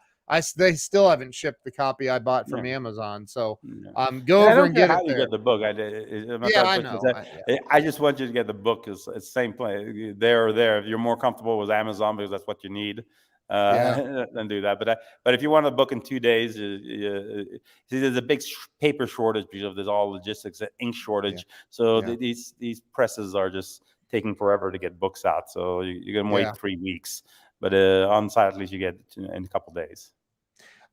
they still haven't shipped the copy I bought from Amazon. So go over and get it there. You get the book. I know. I just want you to get the book. It's same place there or there. If you're more comfortable with Amazon because that's what you need, then do that. But if you want a book in 2 days, see, there's a big paper shortage because there's all logistics, ink shortage. So these presses are just taking forever to get books out. So you're gonna wait 3 weeks. But on site, at least you get it in a couple days.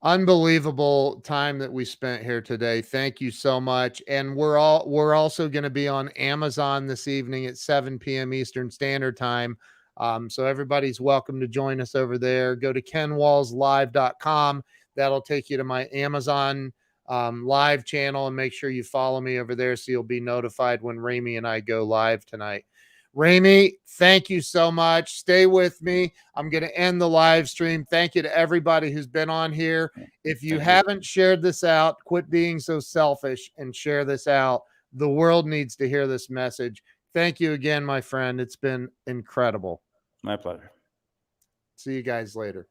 Unbelievable time that we spent here today. Thank you so much. And we're also going to be on Amazon this evening at 7 p.m. Eastern Standard Time. So everybody's welcome to join us over there. Go to kenwallslive.com. That'll take you to my Amazon live channel, and make sure you follow me over there so you'll be notified when Ramy and I go live tonight. Ramy, thank you so much. Stay with me. I'm going to end the live stream. Thank you to everybody who's been on here. If you haven't shared this out, quit being so selfish and share this out. The world needs to hear this message. Thank you again, my friend. It's been incredible. My pleasure. See you guys later.